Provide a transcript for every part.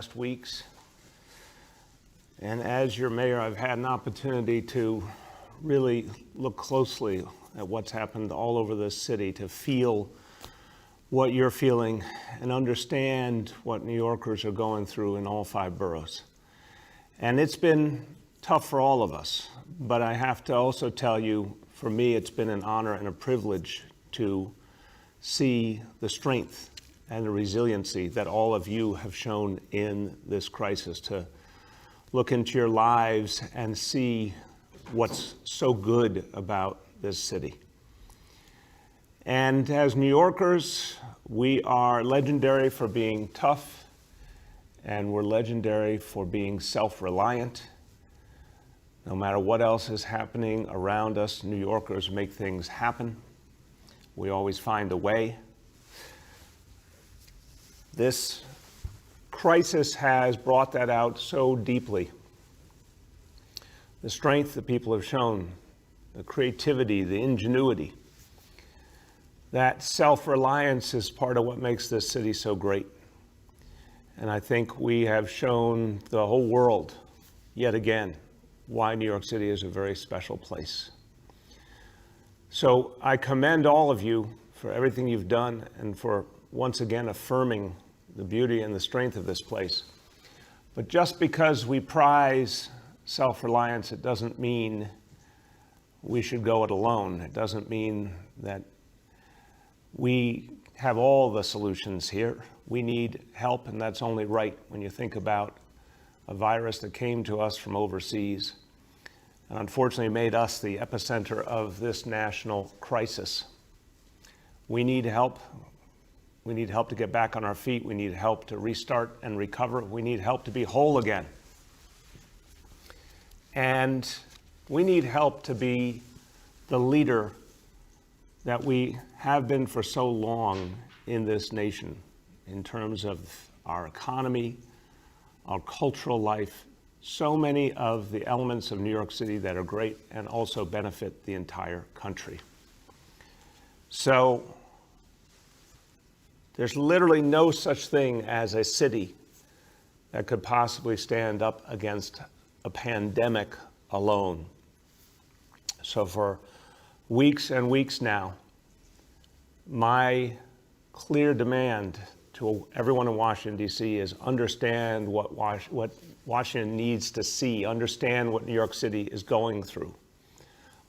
last weeks. And as your mayor, I've had an opportunity to really look closely at what's happened all over this city, to feel what you're feeling and understand what New Yorkers are going through in all 5 boroughs. And it's been tough for all of us, but I have to also tell you, for me, it's been an honor and a privilege to see the strength and the resiliency that all of you have shown in this crisis, to look into your lives and see what's so good about this city. And as New Yorkers, we are legendary for being tough, and we're legendary for being self-reliant. No matter what else is happening around us, New Yorkers make things happen. We always find a way. This crisis has brought that out so deeply. The strength that people have shown, the creativity, the ingenuity, that self-reliance is part of what makes this city so great. And I think we have shown the whole world, yet again, why New York City is a very special place. So I commend all of you for everything you've done and for once again affirming the beauty and the strength of this place. But just because we prize self-reliance, it doesn't mean we should go it alone. It doesn't mean that we have all the solutions here. We need help, and that's only right when you think about a virus that came to us from overseas and unfortunately made us the epicenter of this national crisis. We need help. We need help to get back on our feet. We need help to restart and recover. We need help to be whole again. And we need help to be the leader that we have been for so long in this nation in terms of our economy, our cultural life, so many of the elements of New York City that are great and also benefit the entire country. So there's literally no such thing as a city that could possibly stand up against a pandemic alone. So for weeks and weeks now, my clear demand to everyone in Washington, D.C. is understand what Washington needs to see, understand what New York City is going through,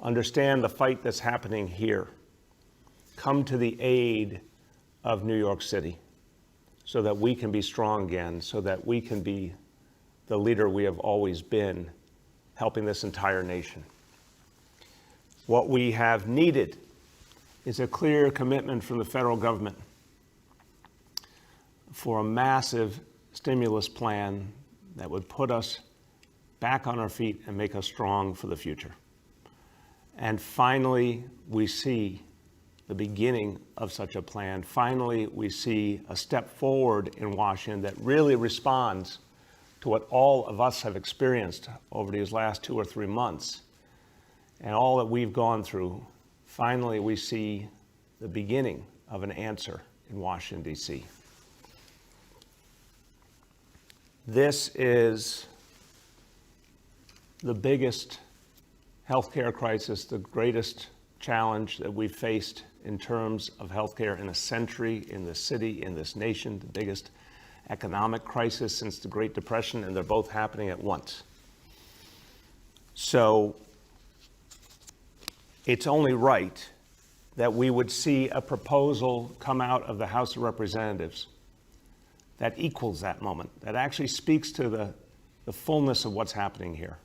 understand the fight that's happening here, come to the aid of New York City so that we can be strong again, so that we can be the leader we have always been, helping this entire nation. What we have needed is a clear commitment from the federal government for a massive stimulus plan that would put us back on our feet and make us strong for the future. And finally, we see the beginning of such a plan. Finally, we see a step forward in Washington that really responds to what all of us have experienced over these last 2 or 3 months and all that we've gone through. Finally, we see the beginning of an answer in Washington, D.C. This is the biggest healthcare crisis, the greatest challenge that we've faced in terms of healthcare in a century, in this city, in this nation, the biggest economic crisis since the Great Depression, and they're both happening at once. So it's only right that we would see a proposal come out of the House of Representatives that equals that moment, that actually speaks to the fullness of what's happening here,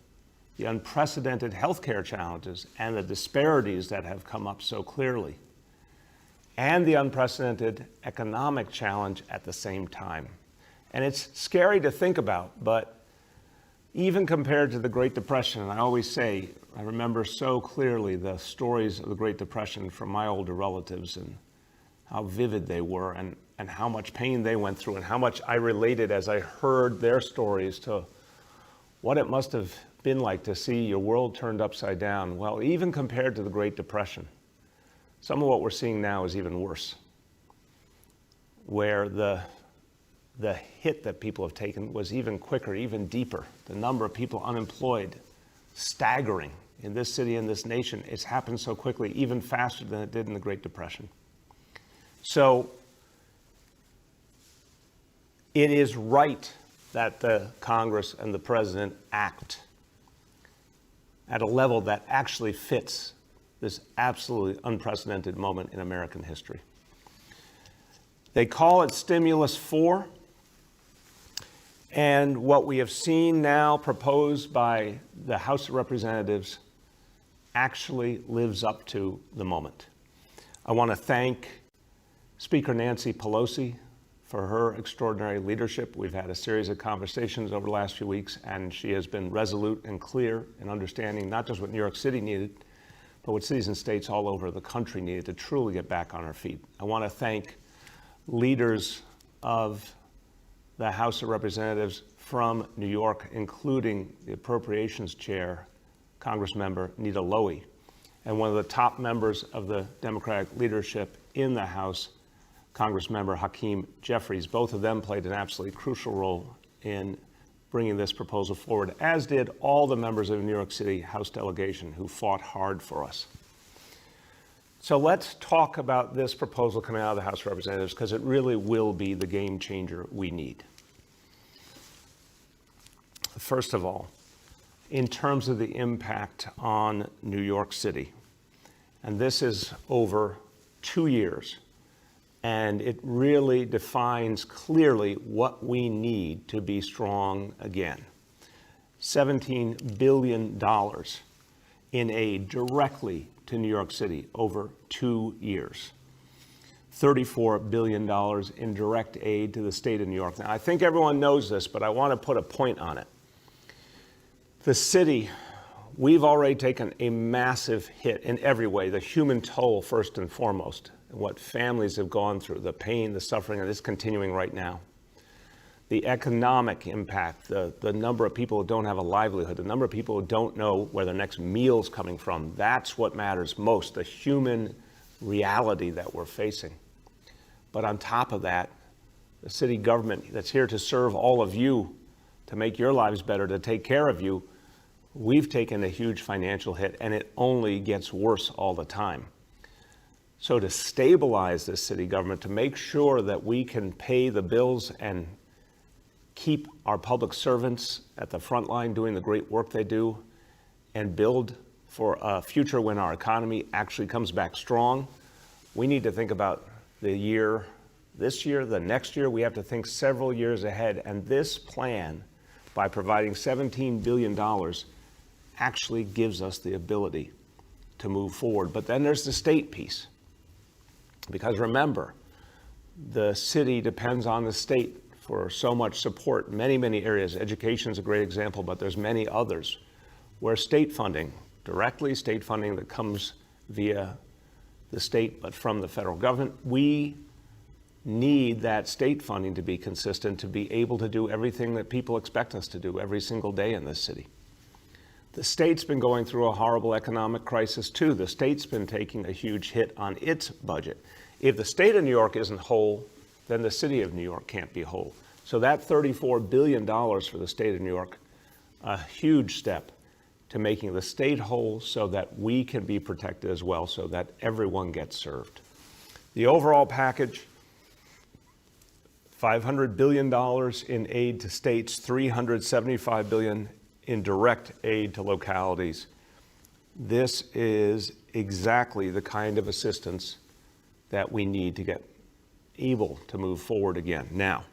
the unprecedented healthcare challenges and the disparities that have come up so clearly, and the unprecedented economic challenge at the same time. And it's scary to think about, but even compared to the Great Depression, and I always say, I remember so clearly the stories of the Great Depression from my older relatives and how vivid they were and how much pain they went through and how much I related as I heard their stories to what it must have been like to see your world turned upside down. Well, even compared to the Great Depression, some of what we're seeing now is even worse, where the the hit that people have taken was even quicker, even deeper. The number of people unemployed, staggering in this city and this nation. It's happened so quickly, even faster than it did in the Great Depression. So it is right that the Congress and the President act at a level that actually fits this absolutely unprecedented moment in American history. They call it Stimulus 4. And what we have seen now proposed by the House of Representatives actually lives up to the moment. I want to thank Speaker Nancy Pelosi for her extraordinary leadership. We've had a series of conversations over the last few weeks, and she has been resolute and clear in understanding not just what New York City needed, but what cities and states all over the country needed to truly get back on our feet. I want to thank leaders of the House of Representatives from New York, including the Appropriations Chair, Congressmember Nita Lowey, and one of the top members of the Democratic leadership in the House, Congressmember Hakeem Jeffries. Both of them played an absolutely crucial role in bringing this proposal forward, as did all the members of the New York City House delegation who fought hard for us. So let's talk about this proposal coming out of the House of Representatives, because it really will be the game changer we need. First of all, in terms of the impact on New York City, and this is over 2 years, and it really defines clearly what we need to be strong again. $17 billion in aid directly to New York City over 2 years. $34 billion in direct aid to the state of New York. Now, I think everyone knows this, but I want to put a point on it. The city, we've already taken a massive hit in every way, the human toll first and foremost, and what families have gone through, the pain, the suffering, and it's continuing right now. The economic impact, the number of people who don't have a livelihood, the number of people who don't know where their next meal's coming from, that's what matters most, the human reality that we're facing. But on top of that, the city government that's here to serve all of you, to make your lives better, to take care of you, we've taken a huge financial hit, and it only gets worse all the time. So to stabilize this city government, to make sure that we can pay the bills and keep our public servants at the front line doing the great work they do, and build for a future when our economy actually comes back strong, we need to think about the year, this year, the next year. We have to think several years ahead. And this plan, by providing $17 billion, actually gives us the ability to move forward. But then there's the state piece. Because remember, the city depends on the state for so much support in many, many areas. Education is a great example, but there's many others where state funding, directly state funding that comes via the state but from the federal government, we need that state funding to be consistent, to be able to do everything that people expect us to do every single day in this city. The state's been going through a horrible economic crisis too. The state's been taking a huge hit on its budget. If the state of New York isn't whole, then the city of New York can't be whole. So that $34 billion for the state of New York, a huge step to making the state whole so that we can be protected as well, so that everyone gets served. The overall package, $500 billion in aid to states, $375 billion in direct aid to localities. This is exactly the kind of assistance that we need to get able to move forward again. Now,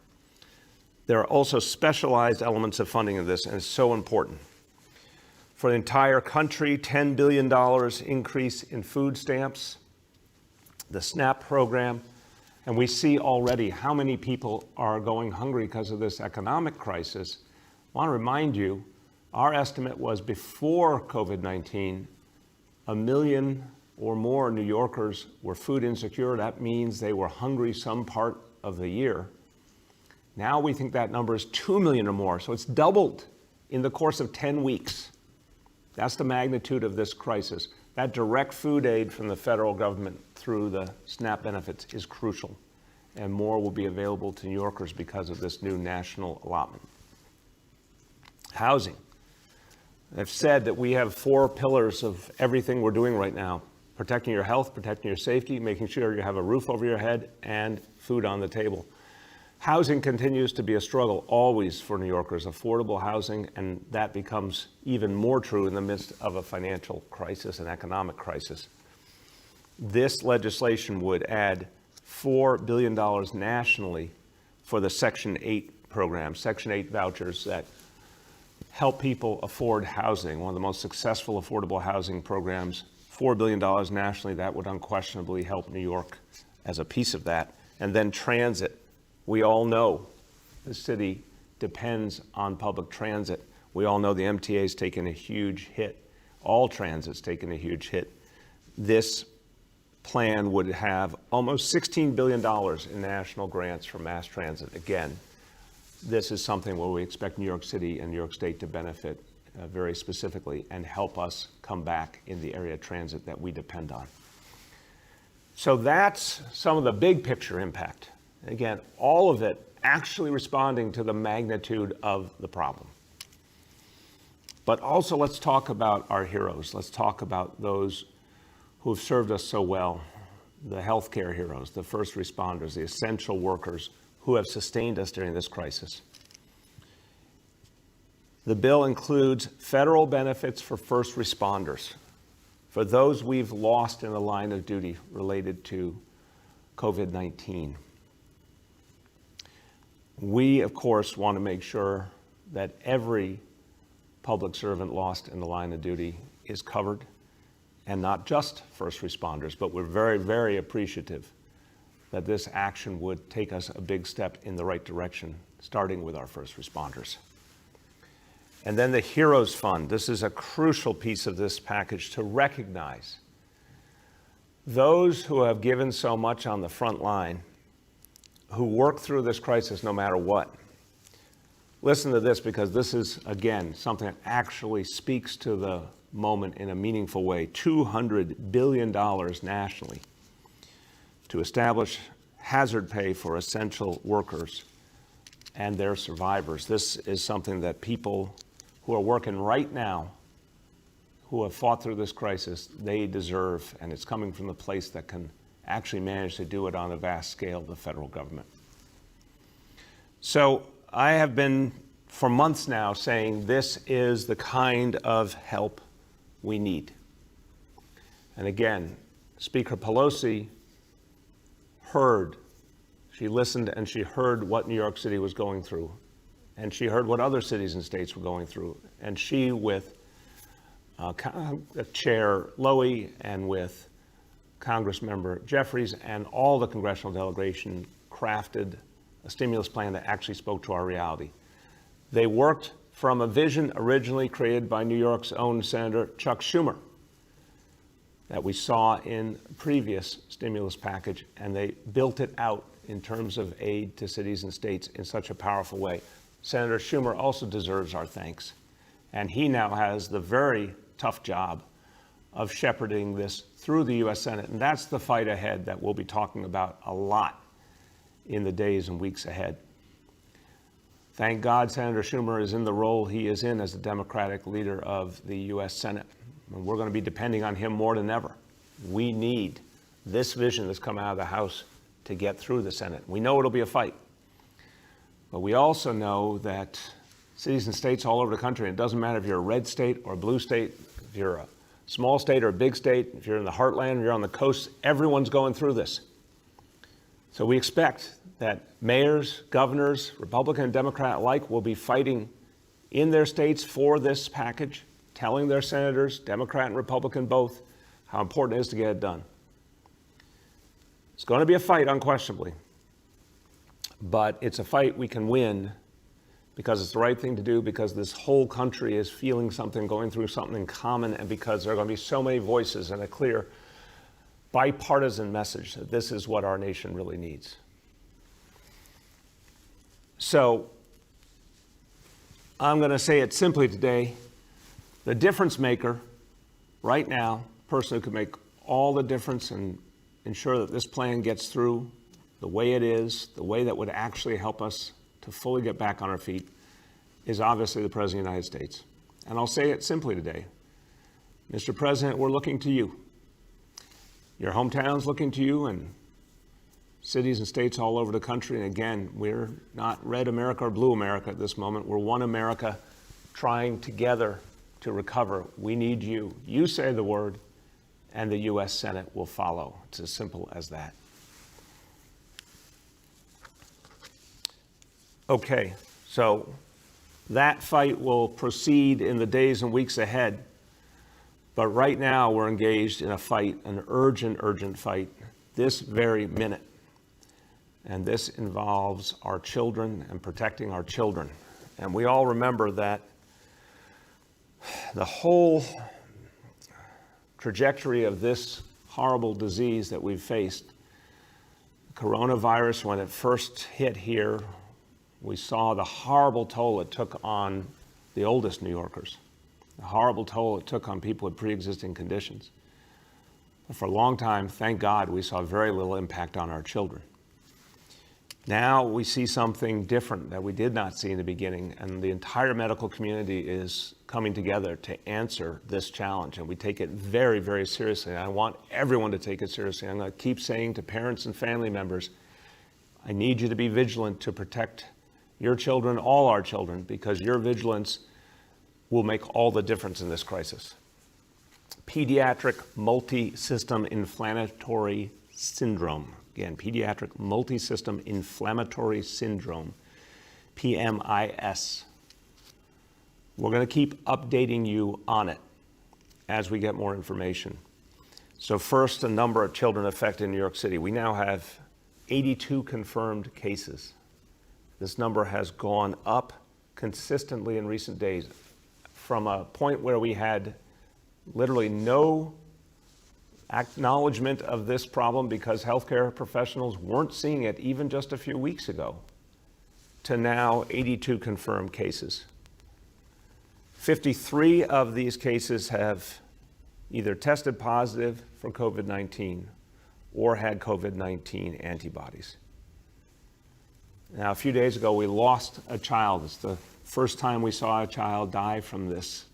there are also specialized elements of funding of this, and it's so important. For the entire country, $10 billion increase in food stamps, the SNAP program, and we see already how many people are going hungry because of this economic crisis. I want to remind you, our estimate was before COVID-19, 1 million or more New Yorkers were food insecure. That means they were hungry some part of the year. Now we think that number is 2 million or more. So it's doubled in the course of 10 weeks. That's the magnitude of this crisis. That direct food aid from the federal government through the SNAP benefits is crucial. and more will be available to New Yorkers because of this new national allotment. Housing. I've said that we have 4 pillars of everything we're doing right now: protecting your health, protecting your safety, making sure you have a roof over your head, and food on the table. Housing continues to be a struggle always for New Yorkers, affordable housing, and that becomes even more true in the midst of a financial crisis, an economic crisis. This legislation would add $4 billion nationally for the Section 8 program, Section 8 vouchers that help people afford housing, one of the most successful affordable housing programs. $4 billion nationally, that would unquestionably help New York as a piece of that. And then transit. We all know the city depends on public transit. We all know the MTA's taken a huge hit. All transit's taken a huge hit. This plan would have almost $16 billion in national grants for mass transit. Again, this is something where we expect New York City and New York State to benefit very specifically and help us come back in the area of transit that we depend on. So that's some of the big picture impact. Again, all of it actually responding to the magnitude of the problem. But also let's talk about our heroes. Let's talk about those who have served us so well, the healthcare heroes, the first responders, the essential workers who have sustained us during this crisis. The bill includes federal benefits for first responders, for those we've lost in the line of duty related to COVID-19. We, of course, want to make sure that every public servant lost in the line of duty is covered, and not just first responders, but we're very, very appreciative that this action would take us a big step in the right direction, starting with our first responders. And then the Heroes Fund. This is a crucial piece of this package to recognize those who have given so much on the front line, who work through this crisis no matter what. Listen to this, because this is, again, something that actually speaks to the moment in a meaningful way. $200 billion nationally to establish hazard pay for essential workers and their survivors. This is something that people who are working right now, who have fought through this crisis, they deserve, and it's coming from the place that can actually manage to do it on a vast scale, the federal government. So I have been, for months now, saying this is the kind of help we need. And again, Speaker Pelosi heard, she listened, and she heard what New York City was going through. And she heard what other cities and states were going through. And she, with Chair Lowy and with Congressmember Jeffries and all the congressional delegation, crafted a stimulus plan that actually spoke to our reality. They worked from a vision originally created by New York's own Senator Chuck Schumer that we saw in a previous stimulus package, and they built it out in terms of aid to cities and states in such a powerful way. Senator Schumer also deserves our thanks, and he now has the very tough job of shepherding this through the U.S. Senate, and that's the fight ahead that we'll be talking about a lot in the days and weeks ahead. Thank God Senator Schumer is in the role he is in as the Democratic leader of the U.S. Senate, and we're going to be depending on him more than ever. We need this vision that's come out of the House to get through the Senate. We know it'll be a fight, but we also know that cities and states all over the country, and it doesn't matter if you're a red state or a blue state, if you're a small state or a big state, if you're in the heartland, or you're on the coast, everyone's going through this. So we expect that mayors, governors, Republican and Democrat alike will be fighting in their states for this package, telling their senators, Democrat and Republican both, how important it is to get it done. It's going to be a fight, unquestionably, but it's a fight we can win because it's the right thing to do, because this whole country is feeling something, going through something in common, and because there are going to be so many voices and a clear bipartisan message that this is what our nation really needs. So I'm going to say it simply today. The difference maker right now, person who could make all the difference and ensure that this plan gets through the way it is, the way that would actually help us to fully get back on our feet, is obviously the President of the United States. And I'll say it simply today. Mr. President, we're looking to you. Your hometown's looking to you, and cities and states all over the country. And again, we're not red America or blue America at this moment. We're one America trying together to recover. We need you. You say the word, and the U.S. Senate will follow. It's as simple as that. Okay, so that fight will proceed in the days and weeks ahead. But right now, we're engaged in a fight, an urgent fight, this very minute. And this involves our children and protecting our children. And we all remember that the whole trajectory of this horrible disease that we've faced, coronavirus, when it first hit here, we saw the horrible toll it took on the oldest New Yorkers, the horrible toll it took on people with pre-existing conditions. But for a long time, thank God, we saw very little impact on our children. Now we see something different that we did not see in the beginning, and the entire medical community is coming together to answer this challenge, and we take it very, very seriously. And I want everyone to take it seriously. I'm going to keep saying to parents and family members, I need you to be vigilant to protect your children, all our children, because your vigilance will make all the difference in this crisis. Pediatric multi-system inflammatory syndrome. Again, pediatric multi-system inflammatory syndrome, PMIS. We're going to keep updating you on it as we get more information. So first, the number of children affected in New York City. We now have 82 confirmed cases. This number has gone up consistently in recent days from a point where we had literally no acknowledgement of this problem because healthcare professionals weren't seeing it even just a few weeks ago, to now 82 confirmed cases. 53 of these cases have either tested positive for COVID-19 or had COVID-19 antibodies. Now, a few days ago, we lost a child. It's the first time we saw a child die from this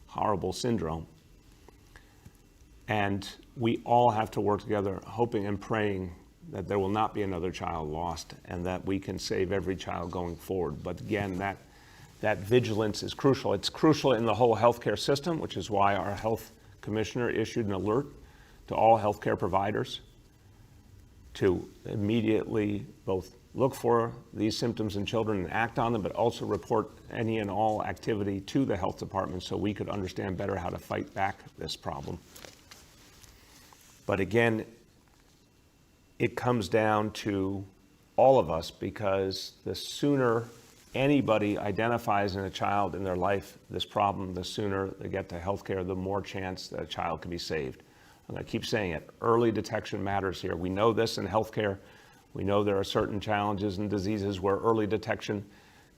horrible syndrome. And we all have to work together, hoping and praying that there will not be another child lost and that we can save every child going forward. But again, that vigilance is crucial. It's crucial in the whole healthcare system, which is why our health commissioner issued an alert to all healthcare providers to immediately both look for these symptoms in children and act on them, but also report any and all activity to the health department so we could understand better how to fight back this problem. But again, it comes down to all of us, because the sooner anybody identifies in a child in their life this problem, the sooner they get to healthcare, the more chance that a child can be saved. I'm going to keep saying it. Early detection matters here. We know this in healthcare. We know there are certain challenges and diseases where early detection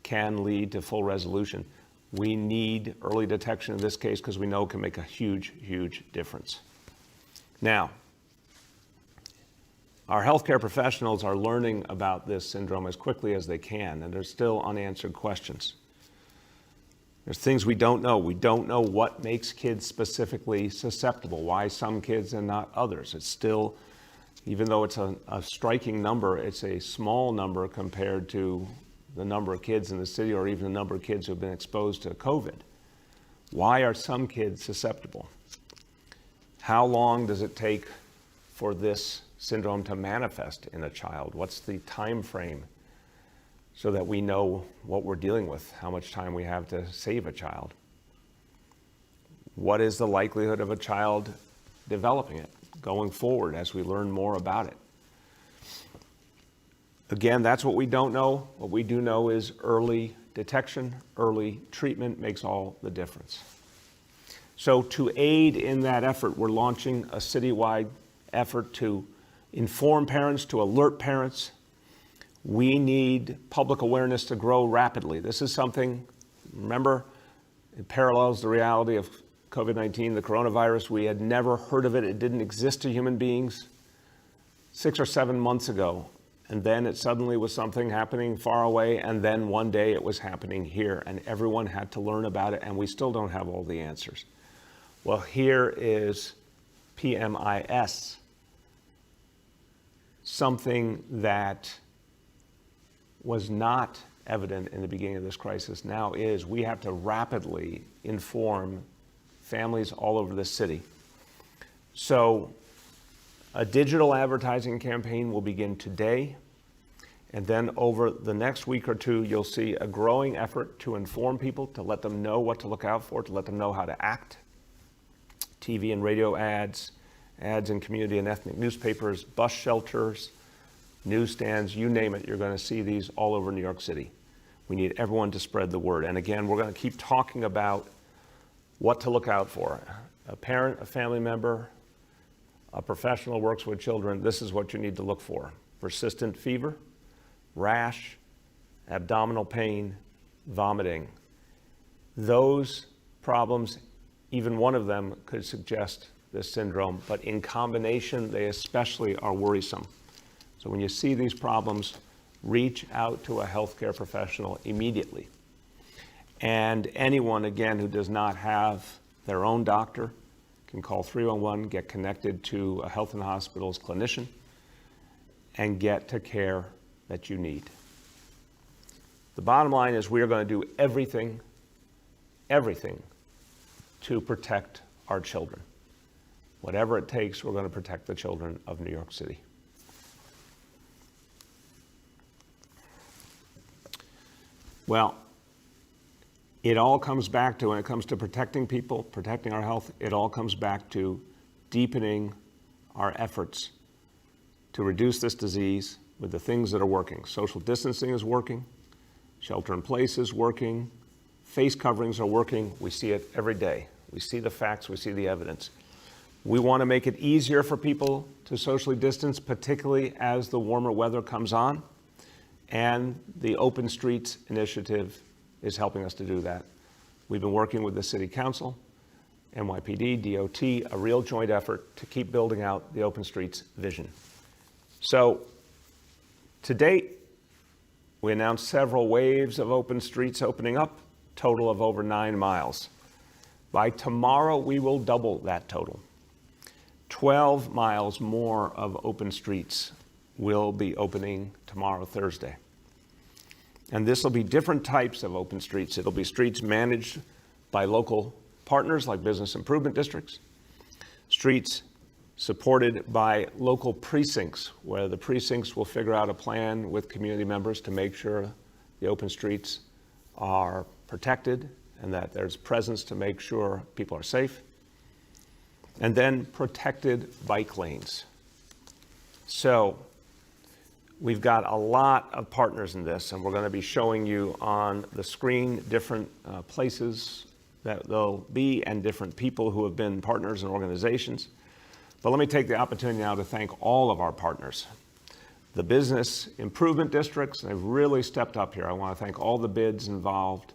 can lead to full resolution. We need early detection in this case because we know it can make a huge, huge difference. Now, our healthcare professionals are learning about this syndrome as quickly as they can, and there's still unanswered questions. There's things we don't know. We don't know what makes kids specifically susceptible, why some kids and not others. It's still, even though it's a striking number, it's a small number compared to the number of kids in the city or even the number of kids who have been exposed to COVID. Why are some kids susceptible? How long does it take for this syndrome to manifest in a child? What's the time frame so that we know what we're dealing with, how much time we have to save a child? What is the likelihood of a child developing it going forward as we learn more about it? Again, that's what we don't know. What we do know is early detection, early treatment makes all the difference. So to aid in that effort, we're launching a citywide effort to inform parents, to alert parents. We need public awareness to grow rapidly. This is something, remember, it parallels the reality of COVID-19, the coronavirus. We had never heard of it. It didn't exist to human beings 6 or 7 months ago. and then it suddenly was something happening far away, and then one day it was happening here, and everyone had to learn about it, and we still don't have all the answers. Well, here is PMIS, something that was not evident in the beginning of this crisis now is. We have to rapidly inform families all over the city. So a digital advertising campaign will begin today, and then over the next week or two, you'll see a growing effort to inform people, to let them know what to look out for, to let them know how to act. TV and radio ads, ads in community and ethnic newspapers, bus shelters, newsstands, you name it, you're going to see these all over New York City. We need everyone to spread the word. And again, we're going to keep talking about what to look out for. A parent, a family member, a professional works with children, this is what you need to look for. Persistent fever, rash, abdominal pain, vomiting. Those problems, even one of them could suggest this syndrome, but in combination, they especially are worrisome. So when you see these problems, reach out to a healthcare professional immediately. And anyone, again, who does not have their own doctor can call 311, get connected to a Health and Hospitals clinician, and get to care that you need. The bottom line is we are going to do everything to protect our children. Whatever it takes, we're going to protect the children of New York City. Well, it all comes back to, when it comes to protecting people, protecting our health, it all comes back to deepening our efforts to reduce this disease with the things that are working. Social distancing is working, shelter in place is working, face coverings are working. We see it every day. We see the facts, we see the evidence. We want to make it easier for people to socially distance, particularly as the warmer weather comes on. And the Open Streets initiative is helping us to do that. We've been working with the City Council, NYPD, DOT, a real joint effort to keep building out the Open Streets vision. So to date, we announced several waves of open streets opening up, total of over 9 miles. By tomorrow, we will double that total. 12 miles more of open streets will be opening tomorrow, Thursday. And this will be different types of open streets. It'll be streets managed by local partners like business improvement districts, streets supported by local precincts, where the precincts will figure out a plan with community members to make sure the open streets are protected and that there's presence to make sure people are safe. And then protected bike lanes. So we've got a lot of partners in this, and we're going to be showing you on the screen different places that they'll be and different people who have been partners and organizations. But let me take the opportunity now to thank all of our partners. The business improvement districts, they've really stepped up here. I want to thank all the bids involved.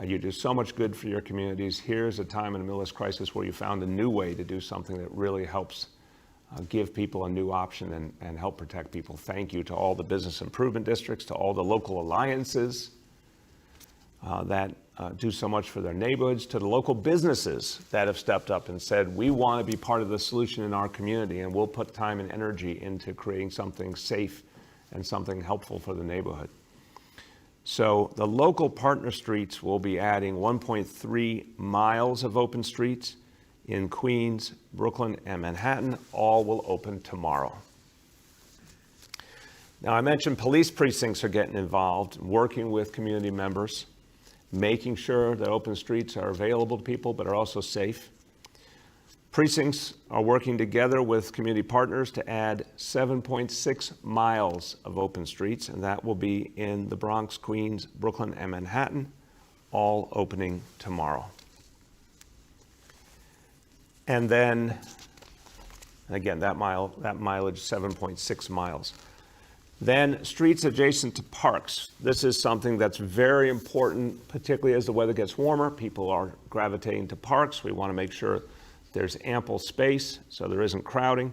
You do so much good for your communities. Here's a time in the middle of this crisis where you found a new way to do something that really helps give people a new option and help protect people. Thank you to all the business improvement districts, to all the local alliances that do so much for their neighborhoods, to the local businesses that have stepped up and said, we want to be part of the solution in our community, and we'll put time and energy into creating something safe and something helpful for the neighborhood. So the local partner streets will be adding 1.3 miles of open streets in Queens, Brooklyn, and Manhattan. All will open tomorrow. Now, I mentioned police precincts are getting involved, working with community members, making sure that open streets are available to people but are also safe. Precincts are working together with community partners to add 7.6 miles of open streets, and that will be in the Bronx, Queens, Brooklyn, and Manhattan, all opening tomorrow. And then, again, that mileage, 7.6 miles. Then streets adjacent to parks. This is something that's very important, particularly as the weather gets warmer. People are gravitating to parks. We want to make sure there's ample space so there isn't crowding.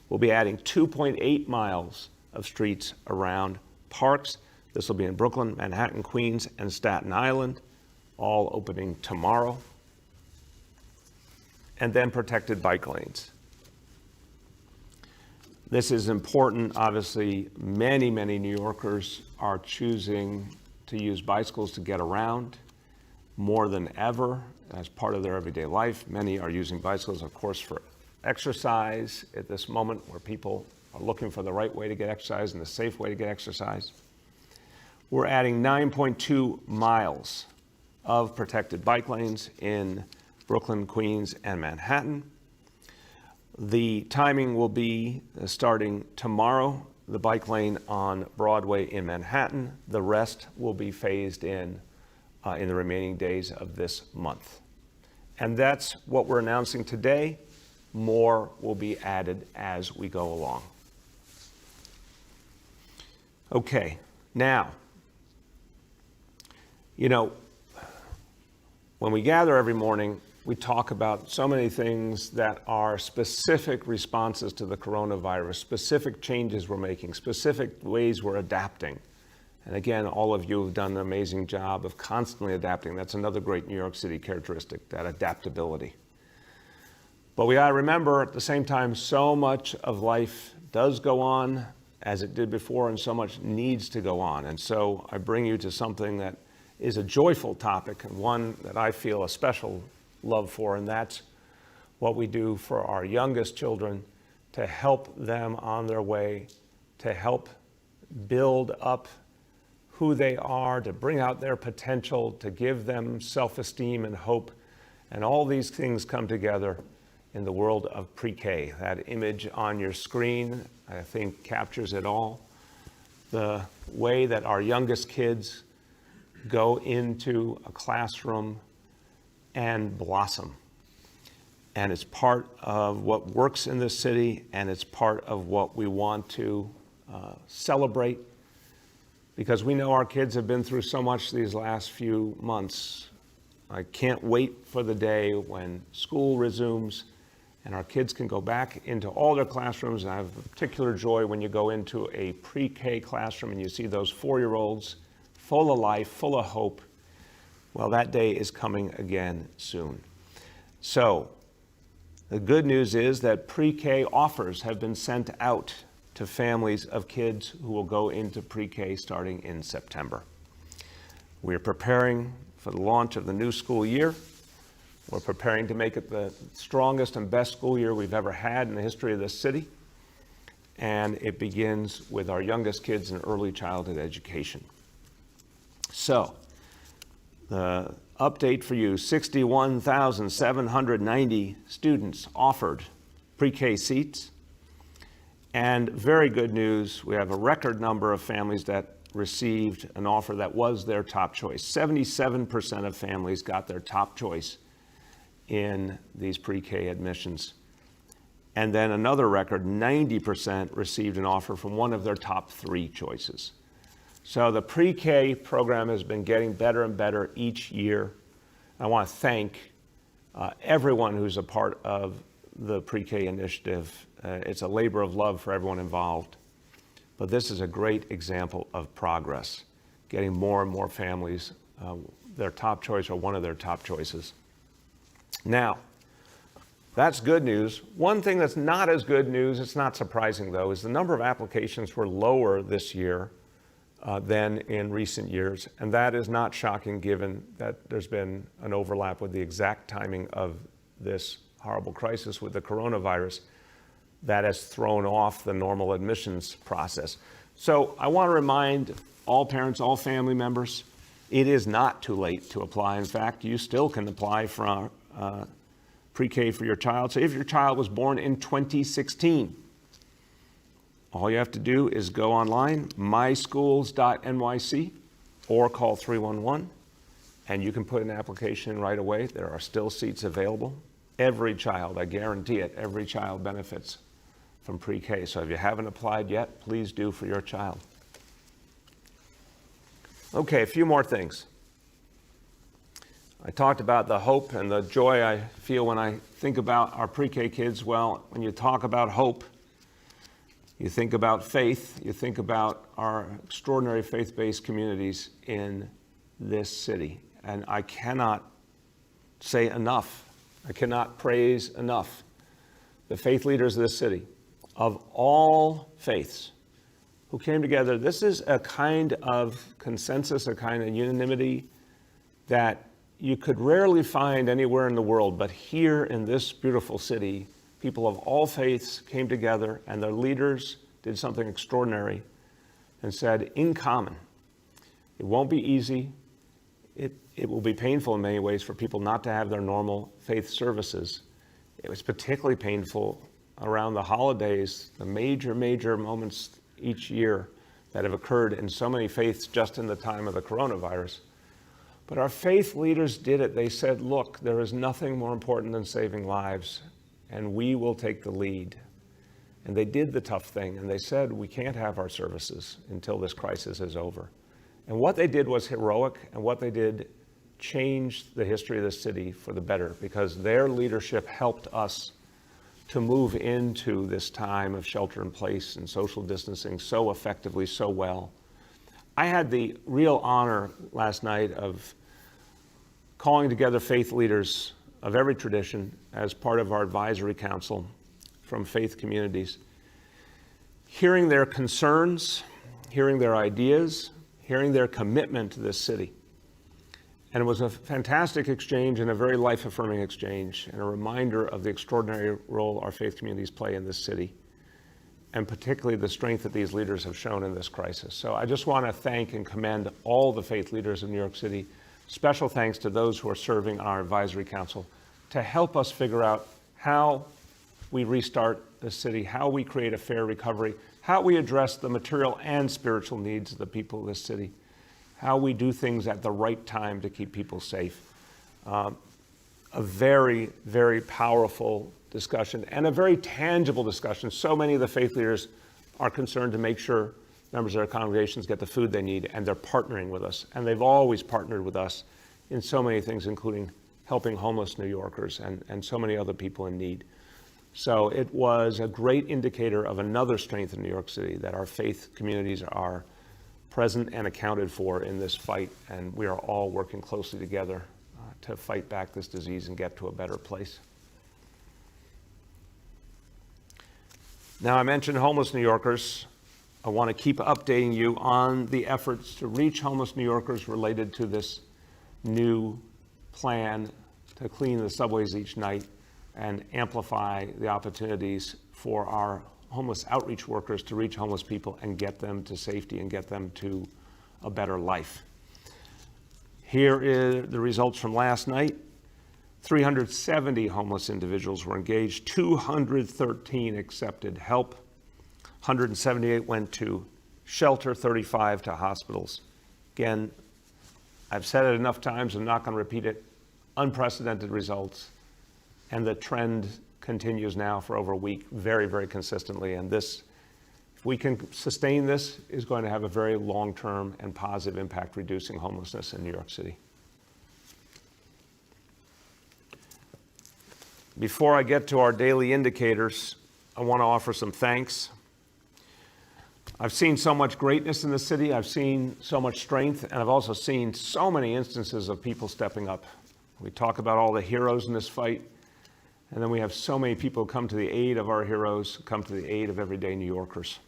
We'll be adding 2.8 miles of streets around parks. This will be in Brooklyn, Manhattan, Queens, and Staten Island, all opening tomorrow. And then protected bike lanes. This is important. Obviously, many, many New Yorkers are choosing to use bicycles to get around more than ever as part of their everyday life. Many are using bicycles, of course, for exercise at this moment where people are looking for the right way to get exercise and the safe way to get exercise. We're adding 9.2 miles of protected bike lanes in Brooklyn, Queens, and Manhattan. The timing will be starting tomorrow, the bike lane on Broadway in Manhattan. The rest will be phased in the remaining days of this month. And that's what we're announcing today. More will be added as we go along. Okay, now, when we gather every morning, we talk about so many things that are specific responses to the coronavirus, specific changes we're making, specific ways we're adapting. And again, all of you have done an amazing job of constantly adapting. That's another great New York City characteristic, that adaptability. But we gotta remember at the same time, so much of life does go on as it did before, and so much needs to go on. And so I bring you to something that is a joyful topic and one that I feel a special love for, and that's what we do for our youngest children to help them on their way, to help build up who they are, to bring out their potential, to give them self-esteem and hope. And all these things come together in the world of pre-K. That image on your screen, I think, captures it all. The way that our youngest kids go into a classroom and blossom. And it's part of what works in this city, and it's part of what we want to celebrate, because we know our kids have been through so much these last few months. I can't wait for the day when school resumes and our kids can go back into all their classrooms. And I have particular joy when you go into a pre-K classroom and you see those 4-year-olds full of life, full of hope. Well, that day is coming again soon. So the good news is that pre-K offers have been sent out to families of kids who will go into pre-K starting in September. We are preparing for the launch of the new school year. We're preparing to make it the strongest and best school year we've ever had in the history of this city. And it begins with our youngest kids in early childhood education. So, the update for you, 61,790 students offered pre-K seats. And very good news, we have a record number of families that received an offer that was their top choice. 77% of families got their top choice in these pre-K admissions. And then another record, 90% received an offer from one of their top 3 choices. So the pre-K program has been getting better and better each year. I want to thank everyone who's a part of the pre-K initiative. It's a labor of love for everyone involved. But this is a great example of progress, getting more and more families their top choice or one of their top choices. Now, that's good news. One thing that's not as good news, it's not surprising though, is the number of applications were lower this year than in recent years. And that is not shocking given that there's been an overlap with the exact timing of this horrible crisis with the coronavirus that has thrown off the normal admissions process. So I want to remind all parents, all family members, it is not too late to apply. In fact, you still can apply for pre-K for your child. So if your child was born in 2016, all you have to do is go online, myschools.nyc, or call 311, and you can put an application in right away. There are still seats available. Every child, I guarantee it, every child benefits from pre-K. So if you haven't applied yet, please do for your child. Okay, a few more things. I talked about the hope and the joy I feel when I think about our pre-K kids. Well, when you talk about hope, You think about faith, you think about our extraordinary faith-based communities in this city. And I cannot say enough, I cannot praise enough the faith leaders of this city, of all faiths, who came together. This is a kind of consensus, a kind of unanimity that you could rarely find anywhere in the world, but here in this beautiful city, people of all faiths came together and their leaders did something extraordinary and said, in common, it won't be easy. It will be painful in many ways for people not to have their normal faith services. It was particularly painful around the holidays, the major moments each year that have occurred in so many faiths just in the time of the coronavirus. But our faith leaders did it. They said, look, there is nothing more important than saving lives, and we will take the lead. And they did the tough thing, and they said, we can't have our services until this crisis is over. And what they did was heroic, and what they did changed the history of the city for the better, because their leadership helped us to move into this time of shelter in place and social distancing so effectively, so well. I had the real honor last night of calling together faith leaders of every tradition as part of our advisory council from faith communities, hearing their concerns, hearing their ideas, hearing their commitment to this city. And it was a fantastic exchange and a very life-affirming exchange and a reminder of the extraordinary role our faith communities play in this city, and particularly the strength that these leaders have shown in this crisis. So I just want to thank and commend all the faith leaders of New York City. Special thanks to those who are serving on our advisory council to help us figure out how we restart the city, how we create a fair recovery, how we address the material and spiritual needs of the people of this city, how we do things at the right time to keep people safe. A very, very powerful discussion and a very tangible discussion. So many of the faith leaders are concerned to make sure members of their congregations get the food they need, and they're partnering with us. And they've always partnered with us in so many things, including helping homeless New Yorkers and so many other people in need. So it was a great indicator of another strength in New York City, that our faith communities are present and accounted for in this fight, and we are all working closely together to fight back this disease and get to a better place. Now, I mentioned homeless New Yorkers. I want to keep updating you on the efforts to reach homeless New Yorkers related to this new plan to clean the subways each night and amplify the opportunities for our homeless outreach workers to reach homeless people and get them to safety and get them to a better life. Here are the results from last night. 370 homeless individuals were engaged, 213 accepted help, 178 went to shelter, 35 to hospitals. Again, I've said it enough times, I'm not going to repeat it. Unprecedented results, and the trend continues now for over a week, very, very consistently. And this, if we can sustain this, is going to have a very long-term and positive impact reducing homelessness in New York City. Before I get to our daily indicators, I want to offer some thanks. I've seen so much greatness in the city. I've seen so much strength, and I've also seen so many instances of people stepping up. We talk about all the heroes in this fight, and then we have so many people come to the aid of our heroes, come to the aid of everyday New Yorkers.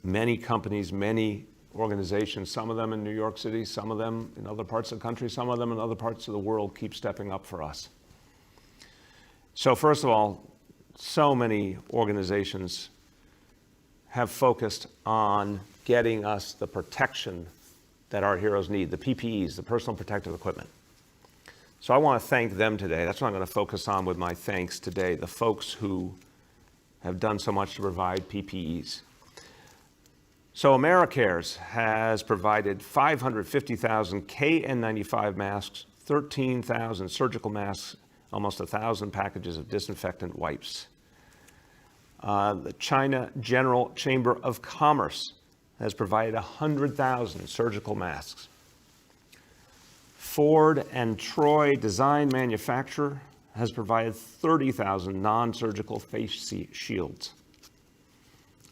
Many companies, many organizations, some of them in New York City, some of them in other parts of the country, some of them in other parts of the world, keep stepping up for us. So first of all, so many organizations have focused on getting us the protection that our heroes need, the PPEs, the personal protective equipment. So I want to thank them today. That's what I'm going to focus on with my thanks today, the folks who have done so much to provide PPEs. So AmeriCares has provided 550,000 KN95 masks, 13,000 surgical masks, almost 1,000 packages of disinfectant wipes. The China General Chamber of Commerce has provided 100,000 surgical masks. Ford and Troy Design Manufacturer has provided 30,000 non-surgical face shields.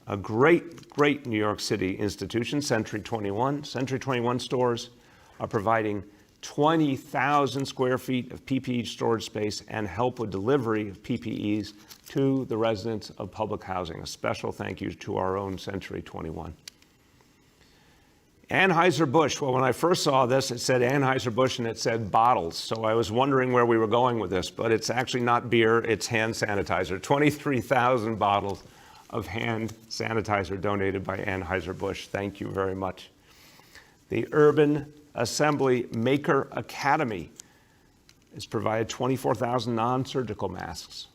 A great New York City institution, Century 21. Century 21 stores are providing 20,000 square feet of PPE storage space and help with delivery of PPEs to the residents of public housing. A special thank you to our own Century 21. Anheuser-Busch. Well, when I first saw this, it said Anheuser-Busch and it said bottles. So I was wondering where we were going with this, but it's actually not beer, it's hand sanitizer. 23,000 bottles of hand sanitizer donated by Anheuser-Busch. Thank you very much. The Urban Assembly Maker Academy has provided 24,000 non-surgical masks.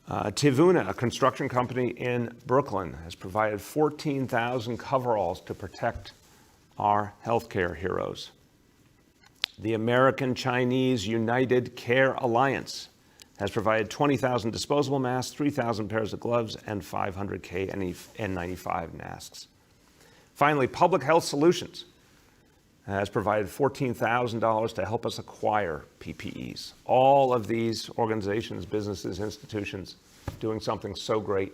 Tivuna, a construction company in Brooklyn, has provided 14,000 coveralls to protect our healthcare heroes. The American Chinese United Care Alliance has provided 20,000 disposable masks, 3,000 pairs of gloves, and 500 N95 masks. Finally, Public Health Solutions has provided $14,000 to help us acquire PPEs. All of these organizations, businesses, institutions doing something so great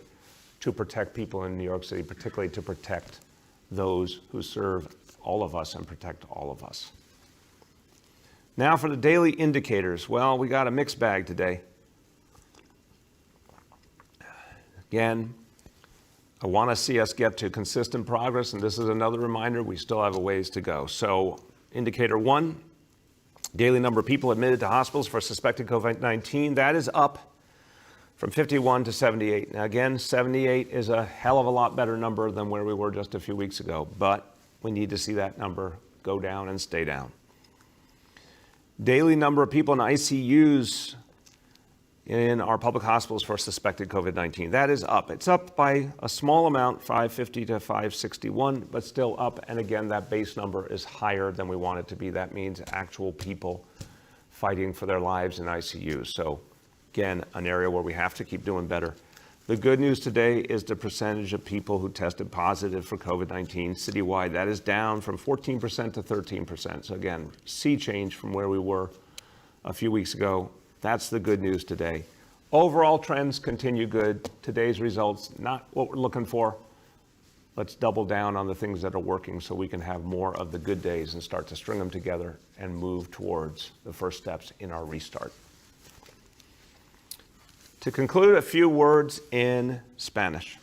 to protect people in New York City, particularly to protect those who serve all of us and protect all of us. Now for the daily indicators. Well, we got a mixed bag today. Again, I want to see us get to consistent progress, and this is another reminder we still have a ways to go. So, indicator 1, daily number of people admitted to hospitals for suspected COVID-19, that is up from 51 to 78. Now again, 78 is a hell of a lot better number than where we were just a few weeks ago, but we need to see that number go down and stay down. Daily number of people in ICUs in our public hospitals for suspected COVID-19. That is up. It's up by a small amount, 550 to 561, but still up. And again, that base number is higher than we want it to be. That means actual people fighting for their lives in ICUs. So again, an area where we have to keep doing better. The good news today is the percentage of people who tested positive for COVID-19 citywide. That is down from 14% to 13%. So again, sea change from where we were a few weeks ago. That's the good news today. Overall trends continue good. Today's results, not what we're looking for. Let's double down on the things that are working so we can have more of the good days and start to string them together and move towards the first steps in our restart. To conclude, a few words in Spanish.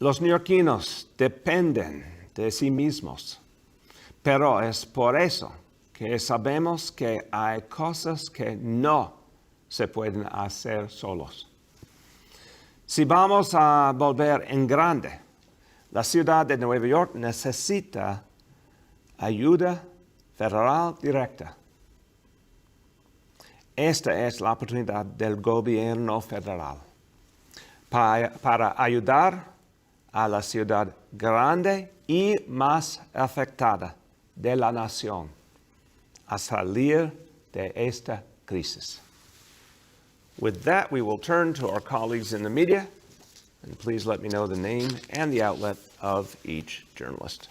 Los neoyorquinos dependen de sí mismos, pero es por eso que sabemos que hay cosas que no se pueden hacer solos. Si vamos a volver en grande, la ciudad de Nueva York necesita ayuda federal directa. Esta es la oportunidad del gobierno federal para ayudar a la ciudad grande y más afectada de la nación a salir de esta crisis. With that, we will turn to our colleagues in the media, and please let me know the name and the outlet of each journalist.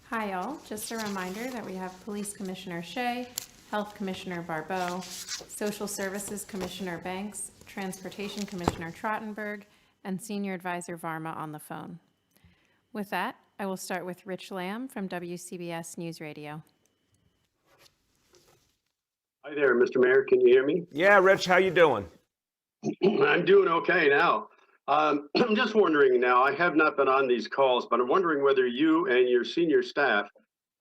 Hi, all. Just a reminder that we have Police Commissioner Shea, Health Commissioner Barbeau, Social Services Commissioner Banks, Transportation Commissioner Trottenberg, and Senior Advisor Varma on the phone. With that, I will start with Rich Lamb from WCBS News Radio. Hi there, Mr. Mayor. Can you hear me? Yeah, Rich, how you doing? I'm doing okay now. I'm just wondering now, I have not been on these calls, but I'm wondering whether you and your senior staff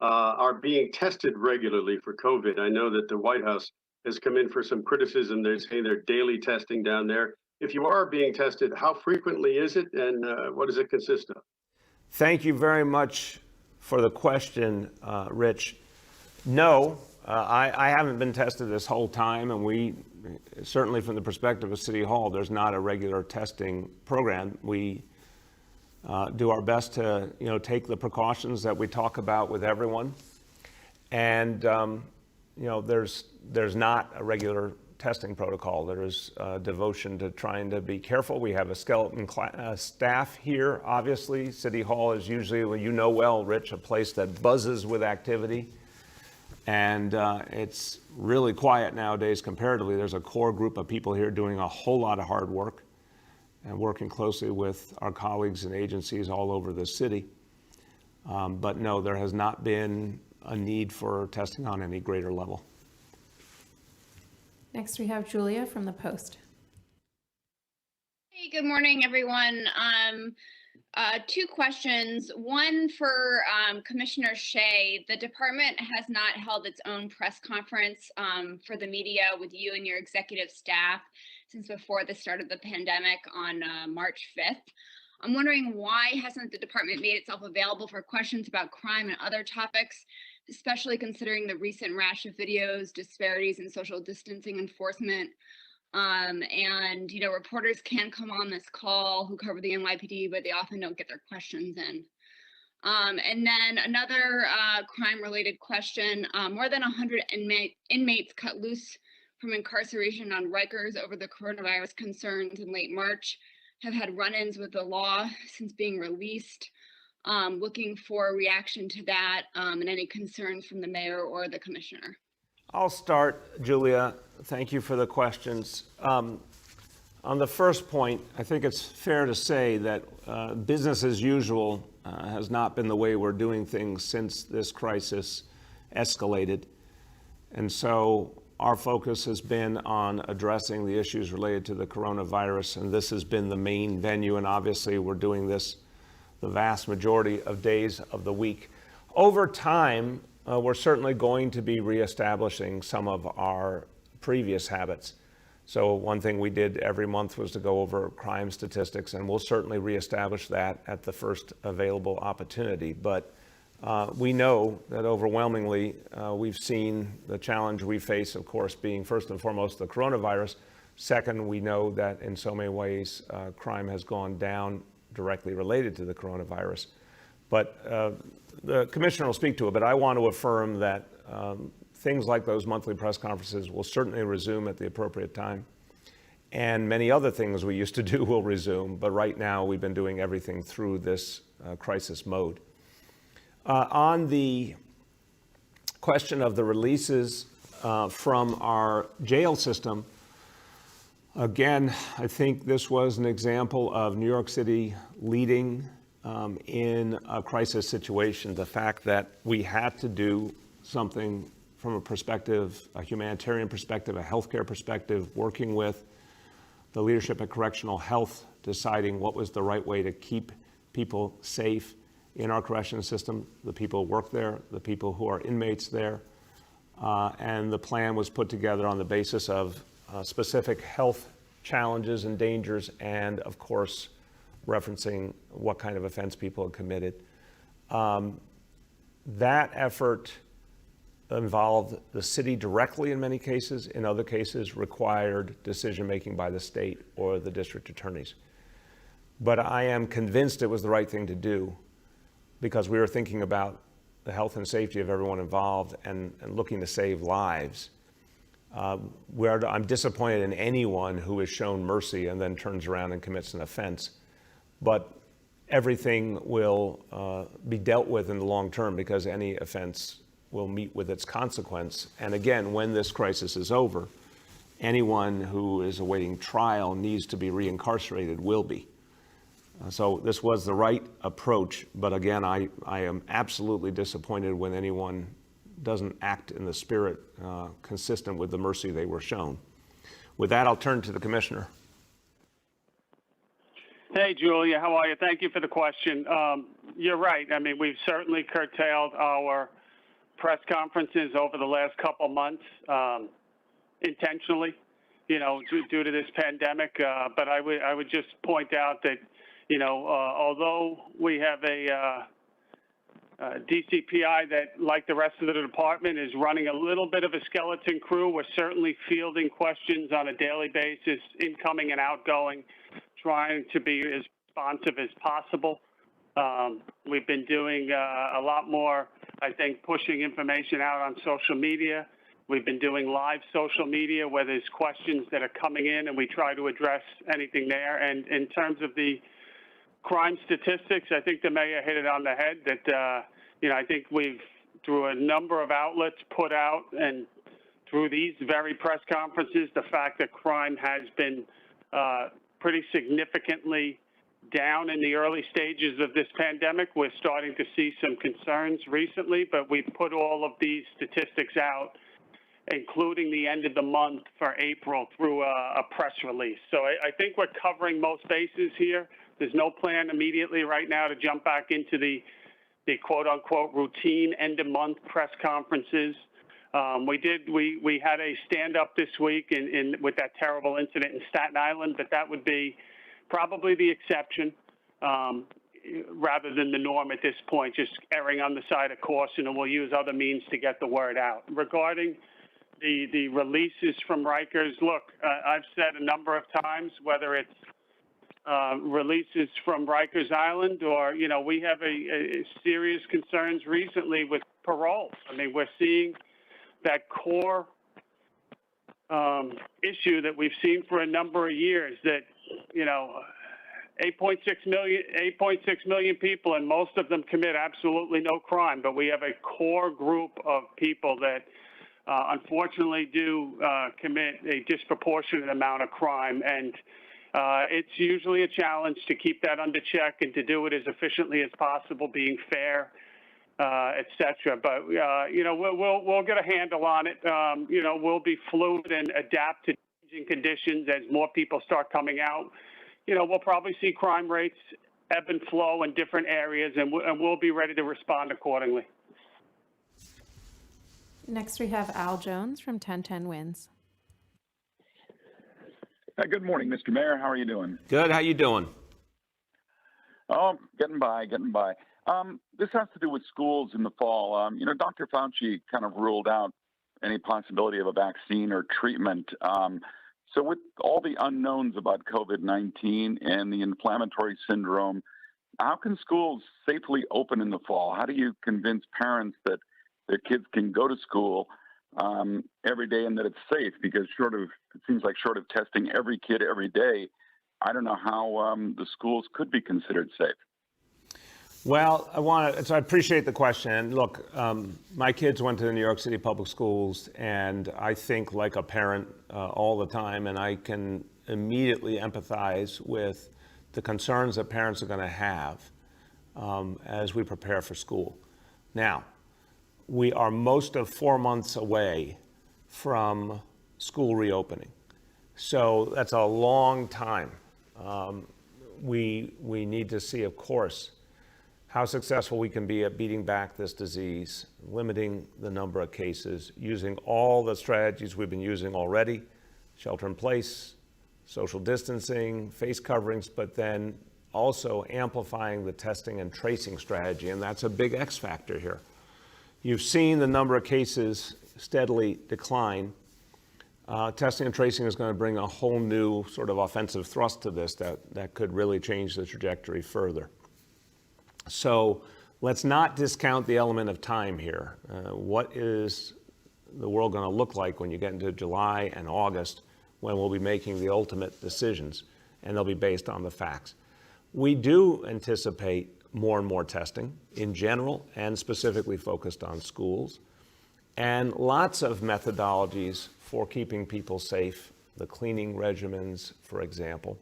are being tested regularly for COVID. I know that the White House has come in for some criticism. They're saying they're daily testing down there. If you are being tested, how frequently is it and what does it consist of? Thank you very much for the question, Rich. No. I haven't been tested this whole time, and we, certainly from the perspective of City Hall, there's not a regular testing program. We do our best to, take the precautions that we talk about with everyone. And, there's not a regular testing protocol. There is devotion to trying to be careful. We have a skeleton staff here, obviously. City Hall is usually, well, Rich, a place that buzzes with activity. And it's really quiet nowadays comparatively. There's a core group of people here doing a whole lot of hard work and working closely with our colleagues and agencies all over the city. But no, there has not been a need for testing on any greater level. Next, we have Julia from the Post. Hey, good morning, everyone. Two questions. One for Commissioner Shea. The department has not held its own press conference for the media with you and your executive staff since before the start of the pandemic on March 5th. I'm wondering why hasn't the department made itself available for questions about crime and other topics, especially considering the recent rash of videos, disparities in social distancing enforcement. And, you know, reporters can come on this call who cover the NYPD, but they often don't get their questions in. And then another crime-related question, more than 100 inmates cut loose from incarceration on Rikers over the coronavirus concerns in late March have had run-ins with the law since being released. Looking for a reaction to that and any concerns from the mayor or the commissioner. I'll start, Julia. Thank you for the questions. On the first point, I think it's fair to say that business as usual has not been the way we're doing things since this crisis escalated. And so our focus has been on addressing the issues related to the coronavirus, and this has been the main venue, and obviously we're doing this the vast majority of days of the week. Over time, we're certainly going to be reestablishing some of our previous habits. So one thing we did every month was to go over crime statistics, and we'll certainly reestablish that at the first available opportunity. But we know that overwhelmingly we've seen the challenge we face, of course, being first and foremost the coronavirus. Second, we know that in so many ways crime has gone down directly related to the coronavirus. But the commissioner will speak to it, but I want to affirm that things like those monthly press conferences will certainly resume at the appropriate time. And many other things we used to do will resume, but right now we've been doing everything through this crisis mode. On the question of the releases from our jail system, again, I think this was an example of New York City leading in a crisis situation. The fact that we had to do something from a perspective, a humanitarian perspective, a healthcare perspective, working with the leadership at Correctional Health, deciding what was the right way to keep people safe in our correctional system, the people who work there, the people who are inmates there. And the plan was put together on the basis of specific health challenges and dangers, and of course, referencing what kind of offense people had committed. That effort involved the city directly in many cases. In other cases, required decision-making by the state or the district attorneys. But I am convinced it was the right thing to do because we were thinking about the health and safety of everyone involved and looking to save lives. I'm disappointed in anyone who is shown mercy and then turns around and commits an offense. But everything will be dealt with in the long term because any offense will meet with its consequence. And again, when this crisis is over, anyone who is awaiting trial needs to be reincarcerated will be. So this was the right approach, but again, I am absolutely disappointed when anyone doesn't act in the spirit consistent with the mercy they were shown. With that, I'll turn to the commissioner. Hey, Julia, how are you? Thank you for the question. You're right. I mean, we've certainly curtailed our press conferences over the last couple months intentionally, you know, due to this pandemic. But I would just point out that, you know, although we have a DCPI that, like the rest of the department, is running a little bit of a skeleton crew, we're certainly fielding questions on a daily basis, incoming and outgoing, trying to be as responsive as possible. We've been doing a lot more, I think, pushing information out on social media. We've been doing live social media where there's questions that are coming in and we try to address anything there. And in terms of the crime statistics, I think the mayor hit it on the head that, you know, I think we've through a number of outlets put out and through these very press conferences, the fact that crime has been pretty significantly down in the early stages of this pandemic. We're starting to see some concerns recently, but we've put all of these statistics out, including the end of the month for April, through a press release. So I think we're covering most bases here. There's no plan immediately right now to jump back into the quote-unquote routine end-of-month press conferences. We had a stand-up this week with that terrible incident in Staten Island, but that would be probably the exception rather than the norm at this point, just erring on the side of caution, and we'll use other means to get the word out. Regarding the releases from Rikers, look, I've said a number of times, whether it's releases from Rikers Island or, you know, we have a serious concerns recently with parole. I mean, we're seeing that core issue that we've seen for a number of years, that, you know, 8.6 million people, and most of them commit absolutely no crime, but we have a core group of people that unfortunately do commit a disproportionate amount of crime, and it's usually a challenge to keep that under check and to do it as efficiently as possible, being fair, et cetera. But, you know, we'll get a handle on it. You know, we'll be fluid and adapt to changing conditions as more people start coming out. You know, we'll probably see crime rates ebb and flow in different areas, and we'll be ready to respond accordingly. Next, we have Al Jones from 1010 Wins. Good morning, Mr. Mayor. How are you doing? Good. How you doing? Oh, getting by. This has to do with schools in the fall. You know, Dr. Fauci kind of ruled out any possibility of a vaccine or treatment. So with all the unknowns about COVID-19 and the inflammatory syndrome, how can schools safely open in the fall? How do you convince parents that their kids can go to school every day and that it's safe? Because it seems like short of testing every kid every day, I don't know how the schools could be considered safe. Well, I appreciate the question. And look, my kids went to the New York City public schools, and I think like a parent all the time, and I can immediately empathize with the concerns that parents are going to have as we prepare for school. Now, we are most of 4 months away from school reopening. So that's a long time. We need to see, of course, how successful we can be at beating back this disease, limiting the number of cases, using all the strategies we've been using already, shelter in place, social distancing, face coverings, but then also amplifying the testing and tracing strategy. And that's a big X factor here. You've seen the number of cases steadily decline. Testing and tracing is going to bring a whole new sort of offensive thrust to this that could really change the trajectory further. So let's not discount the element of time here. What is the world going to look like when you get into July and August, when we'll be making the ultimate decisions, and they'll be based on the facts? We do anticipate more and more testing in general and specifically focused on schools, and lots of methodologies for keeping people safe, the cleaning regimens, for example.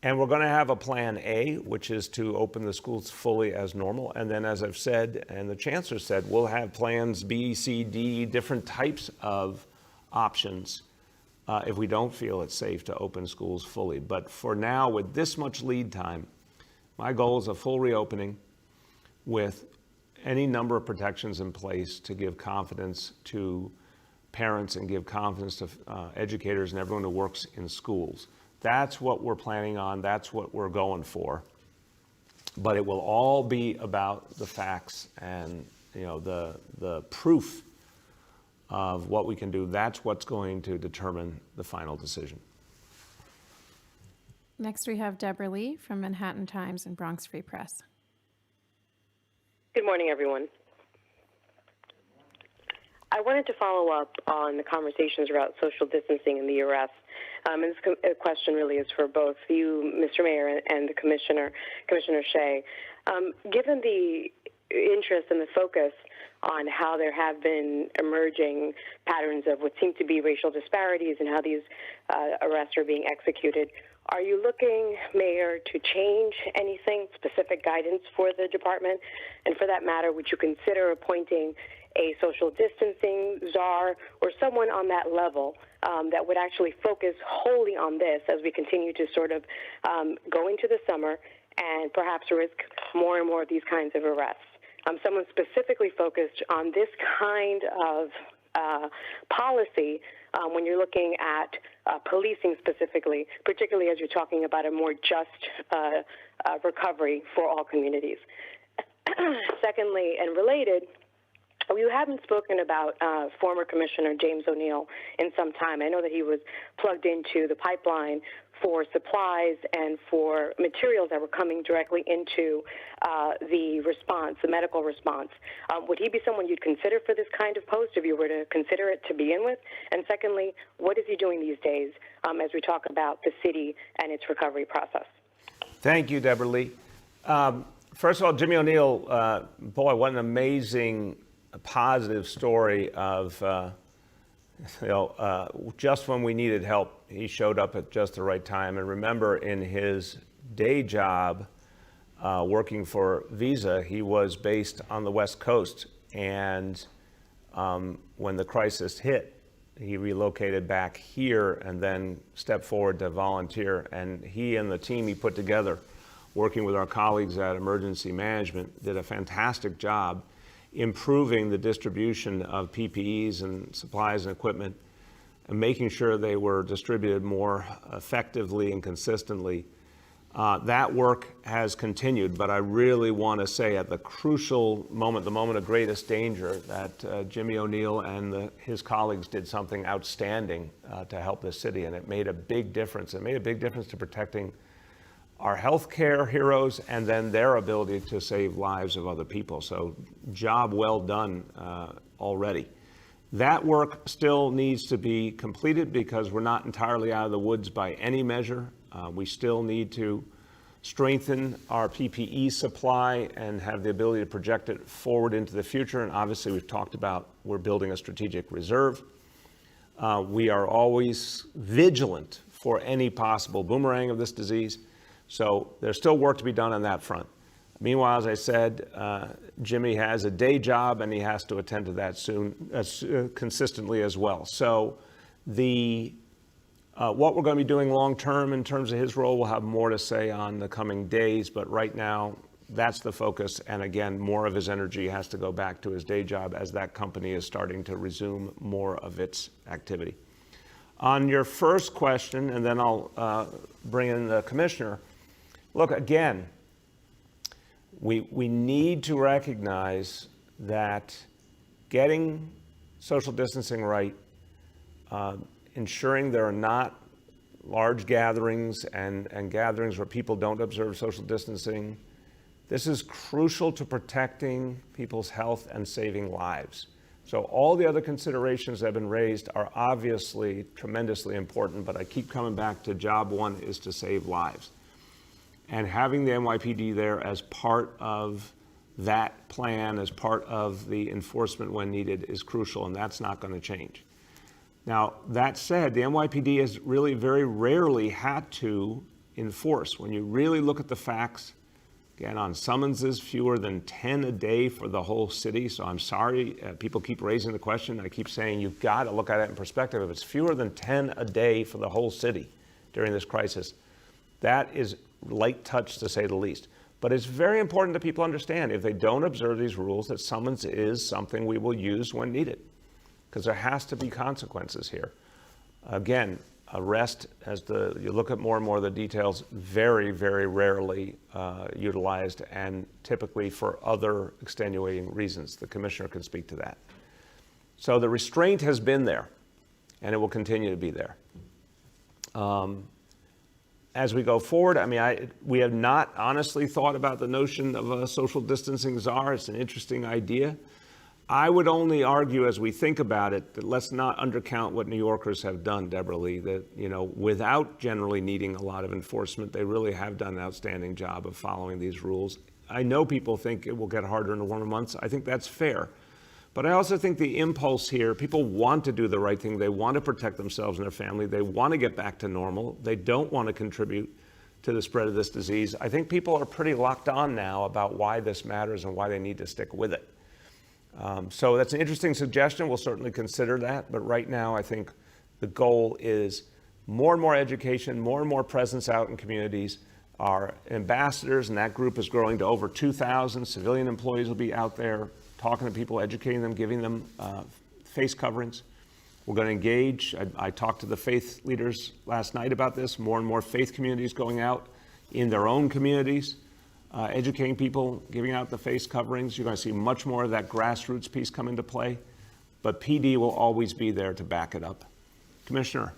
And we're going to have a plan A, which is to open the schools fully as normal. And then, as I've said, and the chancellor said, we'll have plans B, C, D, different types of options if we don't feel it's safe to open schools fully. But for now, with this much lead time, my goal is a full reopening with any number of protections in place to give confidence to parents and give confidence to educators and everyone who works in schools. That's what we're planning on. That's what we're going for. But it will all be about the facts and, you know, the proof of what we can do. That's what's going to determine the final decision. Next, we have Deborah Lee from Manhattan Times and Bronx Free Press. Good morning, everyone. I wanted to follow up on the conversations about social distancing and the arrests. And this question really is for both you, Mr. Mayor, and the Commissioner Shea. Given the interest and the focus on how there have been emerging patterns of what seem to be racial disparities and how these arrests are being executed. Are you looking, Mayor, to change anything, specific guidance for the department? And for that matter, would you consider appointing a social distancing czar or someone on that level that would actually focus wholly on this as we continue to sort of go into the summer and perhaps risk more and more of these kinds of arrests? Someone specifically focused on this kind of policy when you're looking at policing specifically, particularly as you're talking about a more just recovery for all communities. Secondly, and related, you haven't spoken about former Commissioner James O'Neill in some time. I know that he was plugged into the pipeline for supplies and for materials that were coming directly into the response, the medical response. Would he be someone you'd consider for this kind of post if you were to consider it to begin with? And secondly, what is he doing these days as we talk about the city and its recovery process? Thank you, Deborah Lee. First of all, Jimmy O'Neill, boy, what an amazing positive story of, just when we needed help, he showed up at just the right time. And remember, in his day job working for Visa, he was based on the West Coast. And when the crisis hit, he relocated back here and then stepped forward to volunteer. And he and the team he put together, working with our colleagues at Emergency Management, did a fantastic job improving the distribution of PPEs and supplies and equipment and making sure they were distributed more effectively and consistently. That work has continued, but I really want to say at the crucial moment, the moment of greatest danger, that Jimmy O'Neill and his colleagues did something outstanding to help the city, and it made a big difference. It made a big difference to protecting our healthcare heroes and then their ability to save lives of other people. So job well done already. That work still needs to be completed because we're not entirely out of the woods by any measure. We still need to strengthen our PPE supply and have the ability to project it forward into the future. And obviously we've talked about we're building a strategic reserve. We are always vigilant for any possible boomerang of this disease. So there's still work to be done on that front. Meanwhile, as I said, Jimmy has a day job and he has to attend to that soon, consistently as well. So what we're going to be doing long term in terms of his role, we'll have more to say on the coming days. But right now, that's the focus. And again, more of his energy has to go back to his day job as that company is starting to resume more of its activity. On your first question, and then I'll bring in the commissioner. Look, again, we need to recognize that getting social distancing right, ensuring there are not large gatherings and gatherings where people don't observe social distancing, this is crucial to protecting people's health and saving lives. So all the other considerations that have been raised are obviously tremendously important, but I keep coming back to job one is to save lives. And having the NYPD there as part of that plan, as part of the enforcement when needed, is crucial, and that's not going to change. Now, that said, the NYPD has really very rarely had to enforce. When you really look at the facts, again, on summonses, fewer than 10 a day for the whole city. So I'm sorry, people keep raising the question. I keep saying you've got to look at it in perspective. If it's fewer than 10 a day for the whole city during this crisis, that is light touch to say the least. But it's very important that people understand if they don't observe these rules that summons is something we will use when needed, because there has to be consequences here. Again, arrest, as you look at more and more of the details, very, very rarely utilized, and typically for other extenuating reasons. The commissioner can speak to that. So the restraint has been there, and it will continue to be there. As we go forward, I mean, we have not honestly thought about the notion of a social distancing czar. It's an interesting idea. I would only argue as we think about it that let's not undercount what New Yorkers have done, Deborah Lee, that, without generally needing a lot of enforcement, they really have done an outstanding job of following these rules I know people think it will get harder in the warmer months. I think that's fair. But I also think the impulse here, people want to do the right thing. They want to protect themselves and their family. They want to get back to normal. They don't want to contribute to the spread of this disease. I think people are pretty locked on now about why this matters and why they need to stick with it. So that's an interesting suggestion. We'll certainly consider that. But right now, I think the goal is more and more education, more and more presence out in communities. Our ambassadors, and that group is growing to over 2,000. Civilian employees will be out there talking to people, educating them, giving them face coverings. We're going to engage. I talked to the faith leaders last night about this. More and more faith communities going out in their own communities, educating people, giving out the face coverings. You're going to see much more of that grassroots piece come into play. But PD will always be there to back it up. Commissioner.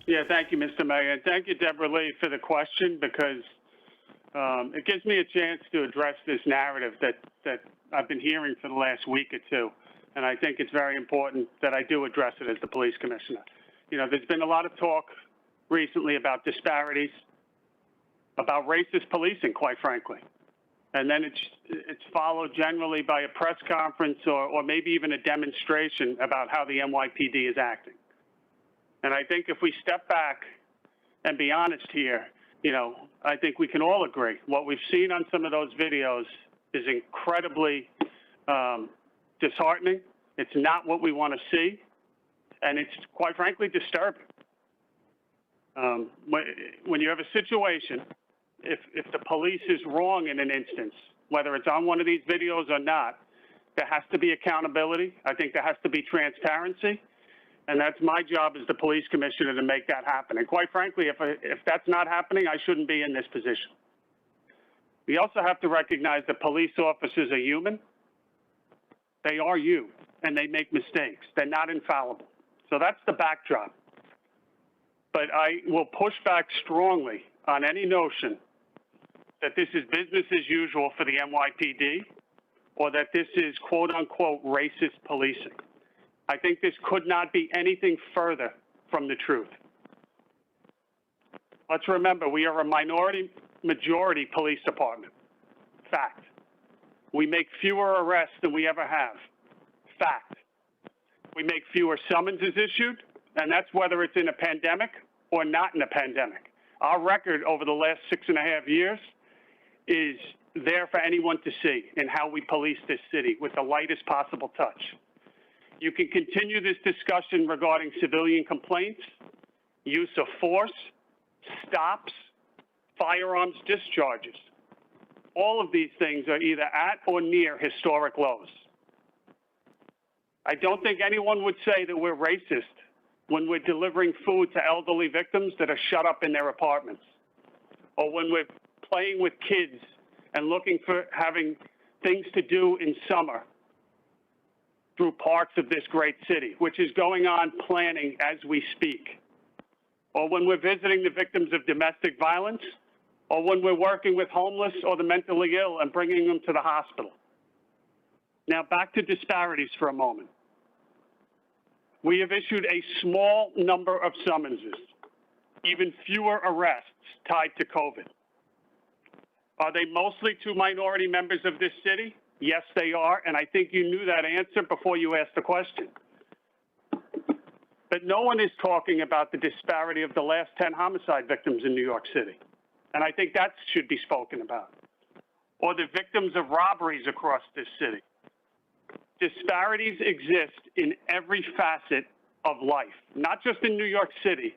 Yeah, thank you, Mr. Mayor. And thank you, Deborah Lee, for the question, because it gives me a chance to address this narrative that I've been hearing for the last week or two. And I think it's very important that I do address it as the police commissioner. You know, there's been a lot of talk recently about disparities, about racist policing, quite frankly. And then it's followed generally by a press conference or maybe even a demonstration about how the NYPD is acting. And I think if we step back and be honest here, you know, I think we can all agree what we've seen on some of those videos is incredibly disheartening. It's not what we want to see, and it's quite frankly disturbing. When you have a situation, if the police is wrong in an instance, whether it's on one of these videos or not, there has to be accountability. I think there has to be transparency. And that's my job as the police commissioner to make that happen. And quite frankly, if that's not happening, I shouldn't be in this position. We also have to recognize that police officers are human. They are you, and they make mistakes. They're not infallible. So that's the backdrop. But I will push back strongly on any notion that this is business as usual for the NYPD or that this is quote unquote racist policing. I think this could not be anything further from the truth. Let's remember, we are a majority police department. Fact. We make fewer arrests than we ever have. Fact. We make fewer summonses issued, and that's whether it's in a pandemic or not in a pandemic. Our record over the last 6.5 years is there for anyone to see in how we police this city with the lightest possible touch. You can continue this discussion regarding civilian complaints, use of force, stops, firearms discharges. All of these things are either at or near historic lows. I don't think anyone would say that we're racist when we're delivering food to elderly victims that are shut up in their apartments, or when we're playing with kids and looking for having things to do in summer through parts of this great city, which is going on planning as we speak, or when we're visiting the victims of domestic violence, or when we're working with homeless or the mentally ill and bringing them to the hospital. Now back to disparities for a moment. We have issued a small number of summonses, even fewer arrests tied to COVID. Are they mostly to minority members of this city? Yes, they are, and I think you knew that answer before you asked the question. But no one is talking about the disparity of the last 10 homicide victims in New York City, and I think that should be spoken about. Or the victims of robberies across this city. Disparities exist in every facet of life, not just in New York City,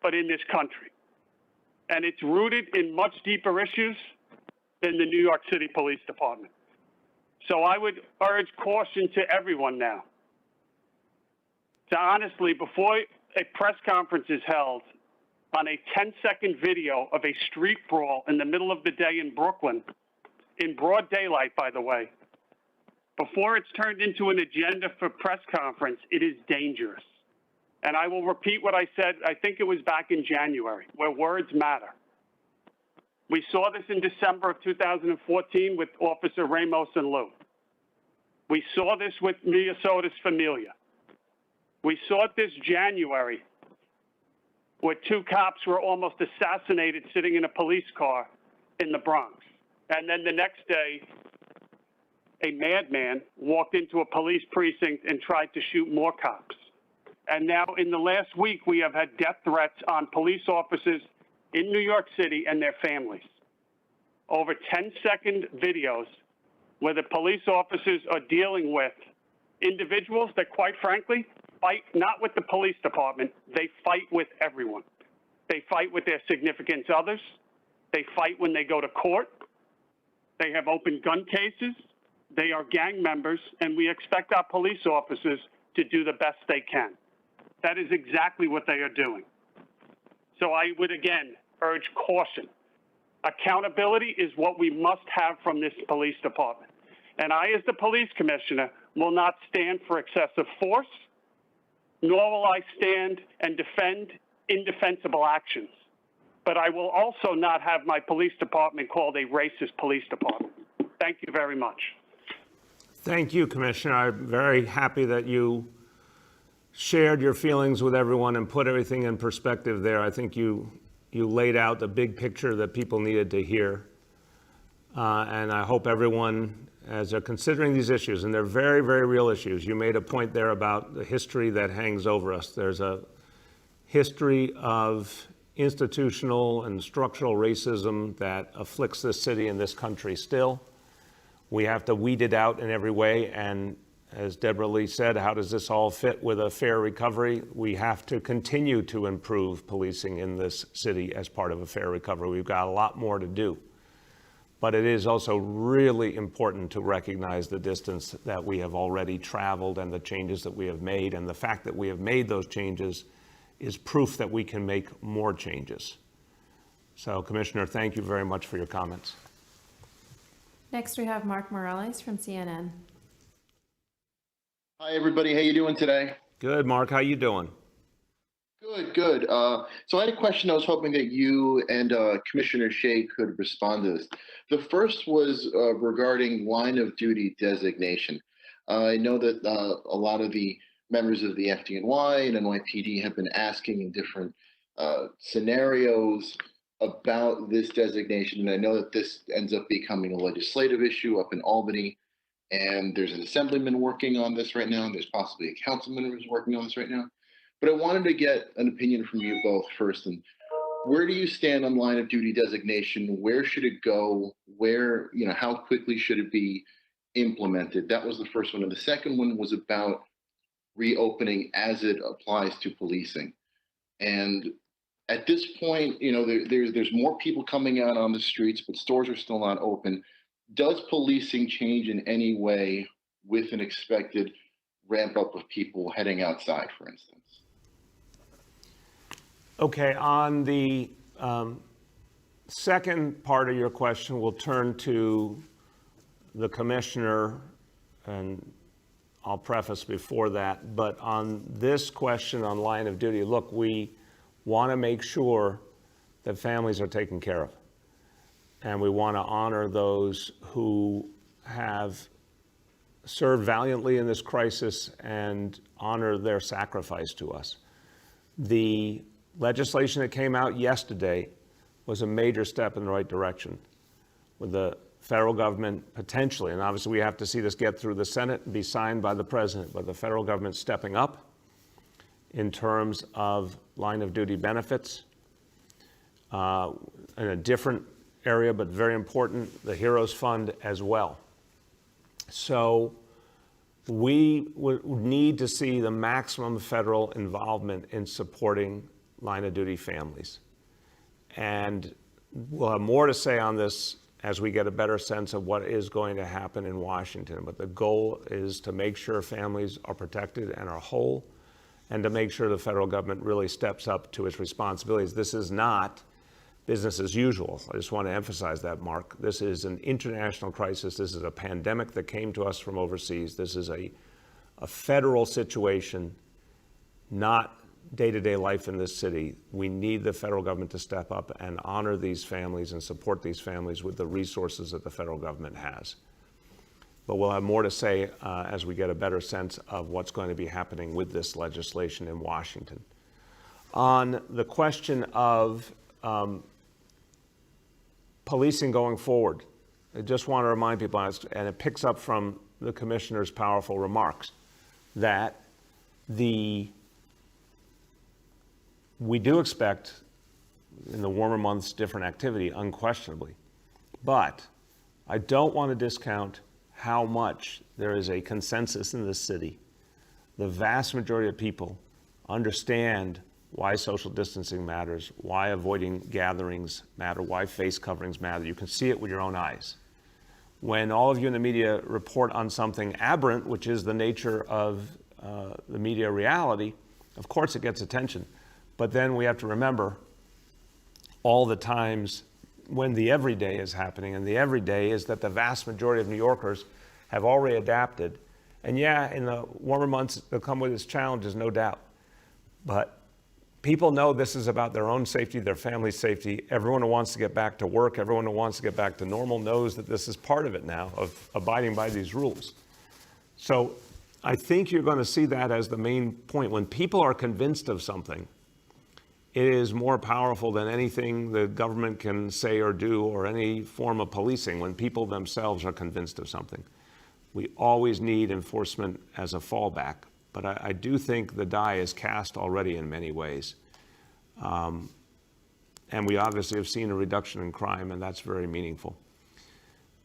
but in this country. And it's rooted in much deeper issues than the New York City Police Department. So I would urge caution to everyone now to honestly, before a press conference is held on a 10-second video of a street brawl in the middle of the day in Brooklyn, in broad daylight, by the way, before it's turned into an agenda for press conference, it is dangerous. And I will repeat what I said, I think it was back in January, where words matter. We saw this in December of 2014 with Officer Ramos and Lou. We saw this with Minnesota's Familia. We saw it this January where 2 cops were almost assassinated sitting in a police car in the Bronx. And then the next day, a madman walked into a police precinct and tried to shoot more cops. And now in the last week, we have had death threats on police officers in New York City and their families. Over 10-second videos where the police officers are dealing with individuals that, quite frankly, fight not with the police department, they fight with everyone. They fight with their significant others. They fight when they go to court. They have open gun cases. They are gang members, and we expect our police officers to do the best they can. That is exactly what they are doing. So I would, again, urge caution. Accountability is what we must have from this police department. And I, as the police commissioner, will not stand for excessive force, nor will I stand and defend indefensible actions. But I will also not have my police department called a racist police department. Thank you very much. Thank you, Commissioner. I'm very happy that you shared your feelings with everyone and put everything in perspective there. I think you laid out the big picture that people needed to hear. And I hope everyone, as they're considering these issues, and they're very, very real issues, you made a point there about the history that hangs over us. There's a history of institutional and structural racism that afflicts this city and this country still. We have to weed it out in every way. And as Deborah Lee said, how does this all fit with a fair recovery? We have to continue to improve policing in this city as part of a fair recovery. We've got a lot more to do. But it is also really important to recognize the distance that we have already traveled and the changes that we have made. And the fact that we have made those changes is proof that we can make more changes. So, Commissioner, thank you very much for your comments. Next, we have Mark Morales from CNN. Hi, everybody. How you doing today? Good, Mark. How you doing? Good, good. So I had a question I was hoping that you and Commissioner Shea could respond to this. The first was regarding line of duty designation. I know that a lot of the members of the FDNY and NYPD have been asking in different scenarios about this designation. And I know that this ends up becoming a legislative issue up in Albany. And there's an assemblyman working on this right now. And there's possibly a councilman who's working on this right now. But I wanted to get an opinion from you both first. And where do you stand on line of duty designation? Where should it go? Where, how quickly should it be implemented? That was the first one. And the second one was about reopening as it applies to policing. And at this point, there's more people coming out on the streets, but stores are still not open. Does policing change in any way with an expected ramp up of people heading outside, for instance? Okay, on the second part of your question, we'll turn to the commissioner, and I'll preface before that. But on this question on line of duty, look, we want to make sure that families are taken care of. And we want to honor those who have served valiantly in this crisis and honor their sacrifice to us. The legislation that came out yesterday was a major step in the right direction, with the federal government potentially, and obviously we have to see this get through the Senate and be signed by the president, but the federal government stepping up in terms of line of duty benefits. In a different area, but very important, the Heroes Fund as well. So we would need to see the maximum federal involvement in supporting line of duty families. And we'll have more to say on this as we get a better sense of what is going to happen in Washington. But the goal is to make sure families are protected and are whole, and to make sure the federal government really steps up to its responsibilities. This is not business as usual. I just want to emphasize that, Mark. This is an international crisis. This is a pandemic that came to us from overseas. This is a federal situation, not day-to-day life in this city. We need the federal government to step up and honor these families and support these families with the resources that the federal government has. But we'll have more to say as we get a better sense of what's going to be happening with this legislation in Washington. On the question of policing going forward, I just want to remind people, and it picks up from the commissioner's powerful remarks, that we do expect in the warmer months different activity, unquestionably. But I don't want to discount how much there is a consensus in this city. The vast majority of people understand why social distancing matters, why avoiding gatherings matter, why face coverings matter. You can see it with your own eyes. When all of you in the media report on something aberrant, which is the nature of the media reality, of course it gets attention. But then we have to remember all the times when the everyday is happening, and the everyday is that the vast majority of New Yorkers have already adapted. And yeah, in the warmer months, they'll come with its challenges, no doubt. But people know this is about their own safety, their family's safety. Everyone who wants to get back to work, everyone who wants to get back to normal knows that this is part of it now, of abiding by these rules. So I think you're going to see that as the main point. When people are convinced of something, it is more powerful than anything the government can say or do, or any form of policing, when people themselves are convinced of something. We always need enforcement as a fallback, but I do think the die is cast already in many ways. And we obviously have seen a reduction in crime, and that's very meaningful.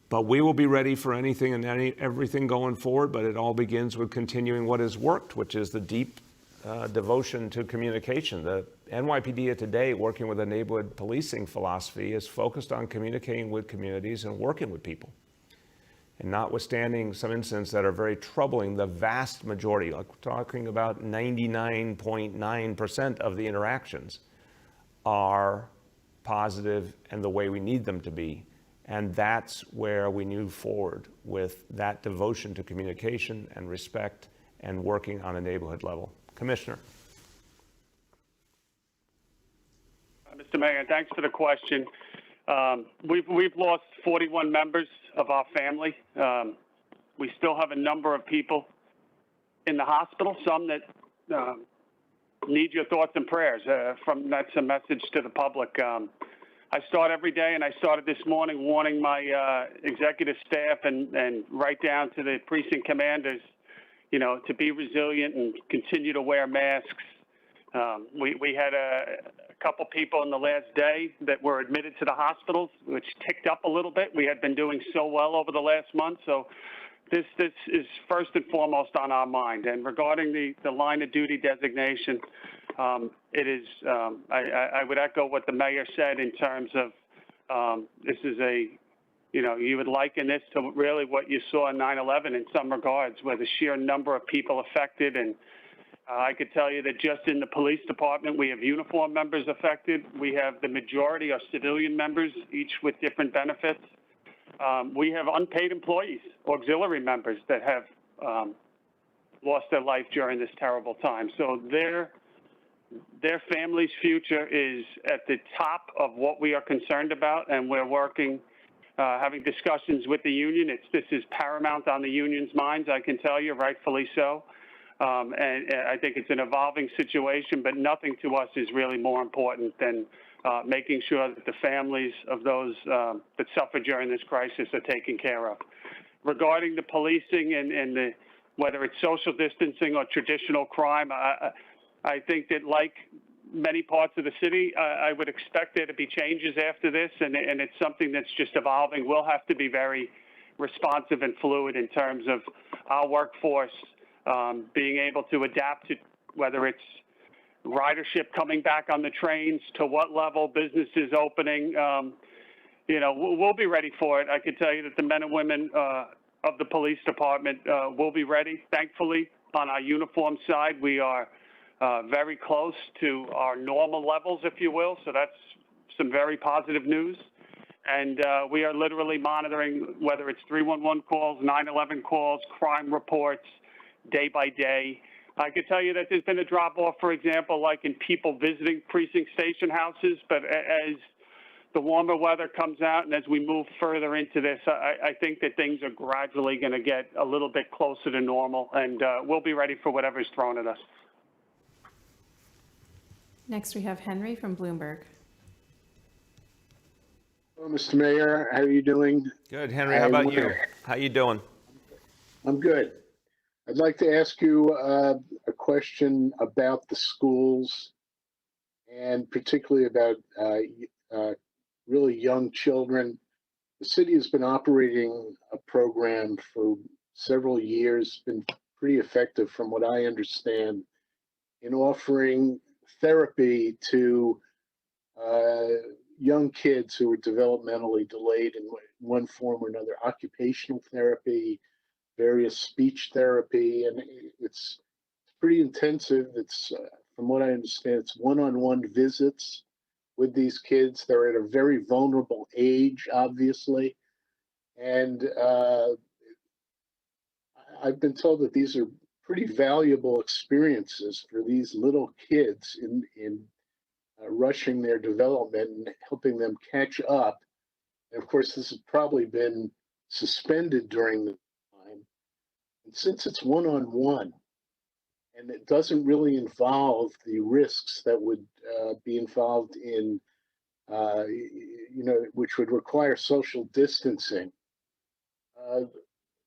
But we will be ready for anything and everything going forward, but it all begins with continuing what has worked, which is the deep devotion to communication. The NYPD today, working with a neighborhood policing philosophy, is focused on communicating with communities and working with people. And notwithstanding some incidents that are very troubling, the vast majority, like we're talking about 99.9% of the interactions, are positive and the way we need them to be. And that's where we move forward with that devotion to communication and respect and working on a neighborhood level. Commissioner. Mr. Mayor, thanks for the question. We've lost 41 members of our family. We still have a number of people in the hospital, some that need your thoughts and prayers. That's a message to the public. I start every day, and I started this morning warning my executive staff and right down to the precinct commanders, to be resilient and continue to wear masks. We had a couple people in the last day that were admitted to the hospitals, which ticked up a little bit. We had been doing so well over the last month, so this is first and foremost on our mind. And regarding the line of duty designation, it is. I would echo what the mayor said in terms of this is you would liken this to really what you saw in 9/11 in some regards, where the sheer number of people affected. And I could tell you that just in the police department, we have uniform members affected. We have the majority are civilian members, each with different benefits. We have unpaid employees, auxiliary members that have lost their life during this terrible time. So their family's future is at the top of what we are concerned about, and we're working, having discussions with the union. This is paramount on the union's minds, I can tell you, rightfully so. And I think it's an evolving situation, but nothing to us is really more important than making sure that the families of those that suffer during this crisis are taken care of. Regarding the policing and whether it's social distancing or traditional crime, I think that, like many parts of the city, I would expect there to be changes after this, and it's something that's just evolving. We'll have to be very responsive and fluid in terms of our workforce being able to adapt to whether it's ridership coming back on the trains, to what level, businesses opening. We'll be ready for it. I can tell you that the men and women of the police department will be ready. Thankfully, on our uniform side, we are very close to our normal levels, if you will. So that's some very positive news. And we are literally monitoring whether it's 311 calls, 911 calls, crime reports, day by day. I could tell you that there's been a drop-off, for example, like in people visiting precinct station houses. But as the warmer weather comes out and as we move further into this, I think that things are gradually going to get a little bit closer to normal, and we'll be ready for whatever's thrown at us. Next, we have Henry from Bloomberg. Hello, Mr. Mayor. How are you doing? Good, Henry. How about you? How you doing? I'm good. I'd like to ask you a question about the schools and particularly about really young children. The city has been operating a program for several years, been pretty effective from what I understand, in offering therapy to young kids who are developmentally delayed in one form or another, occupational therapy, various speech therapy, and it's pretty intensive. It's, from what I understand, it's one-on-one visits with these kids. They're at a very vulnerable age, obviously, and I've been told that these are pretty valuable experiences for these little kids in rushing their development and helping them catch up. And of course, this has probably been suspended during the time. And since it's one-on-one, and it doesn't really involve the risks that would be involved in, which would require social distancing,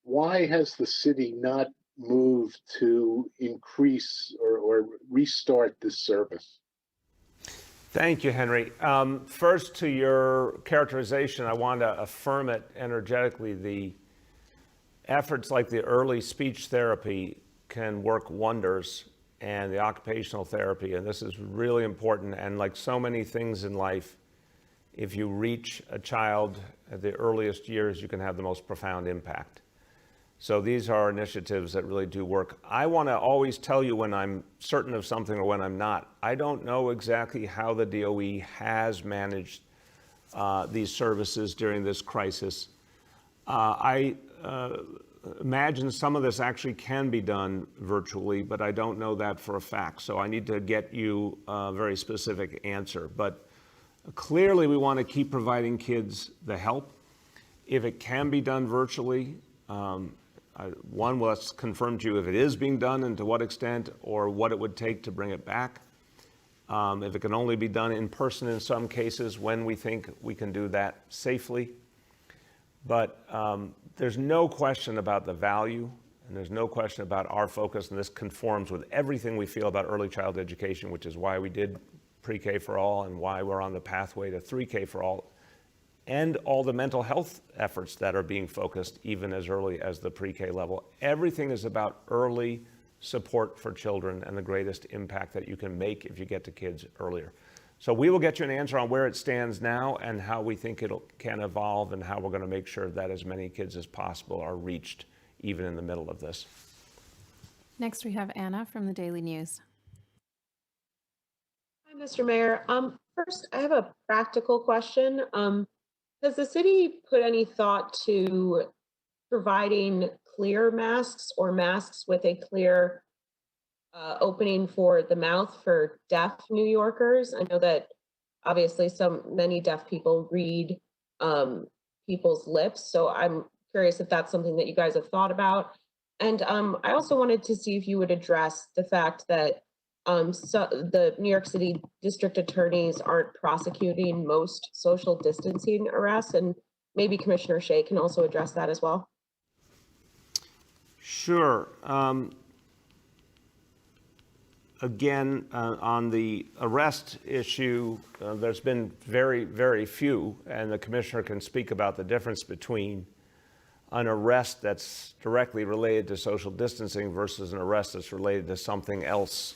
why has the city not moved to increase or restart this service? Thank you, Henry. First, to your characterization, I want to affirm it energetically. The efforts like the early speech therapy can work wonders, and the occupational therapy, and this is really important. And like so many things in life, if you reach a child at the earliest years, you can have the most profound impact. So these are initiatives that really do work. I want to always tell you when I'm certain of something or when I'm not. I don't know exactly how the DOE has managed these services during this crisis. I imagine some of this actually can be done virtually, but I don't know that for a fact. So I need to get you a very specific answer. But clearly we want to keep providing kids the help. If it can be done virtually, one, let's confirm to you if it is being done and to what extent or what it would take to bring it back. If it can only be done in person in some cases, when we think we can do that safely. But there's no question about the value, and there's no question about our focus, and this conforms with everything we feel about early childhood education, which is why we did pre-K for all and why we're on the pathway to 3K for all, and all the mental health efforts that are being focused even as early as the pre-K level. Everything is about early support for children and the greatest impact that you can make if you get to kids earlier. So we will get you an answer on where it stands now and how we think it can evolve and how we're going to make sure that as many kids as possible are reached even in the middle of this. Next, we have Anna from the Daily News. Hi, Mr. Mayor. First, I have a practical question. Has the city put any thought to providing clear masks or masks with a clear opening for the mouth for deaf New Yorkers? I know that obviously many deaf people read people's lips, so I'm curious if that's something that you guys have thought about. And I also wanted to see if you would address the fact that the New York City district attorneys aren't prosecuting most social distancing arrests, and maybe Commissioner Shea can also address that as well. Sure. Again, on the arrest issue, there's been very, very few, and the commissioner can speak about the difference between an arrest that's directly related to social distancing versus an arrest that's related to something else,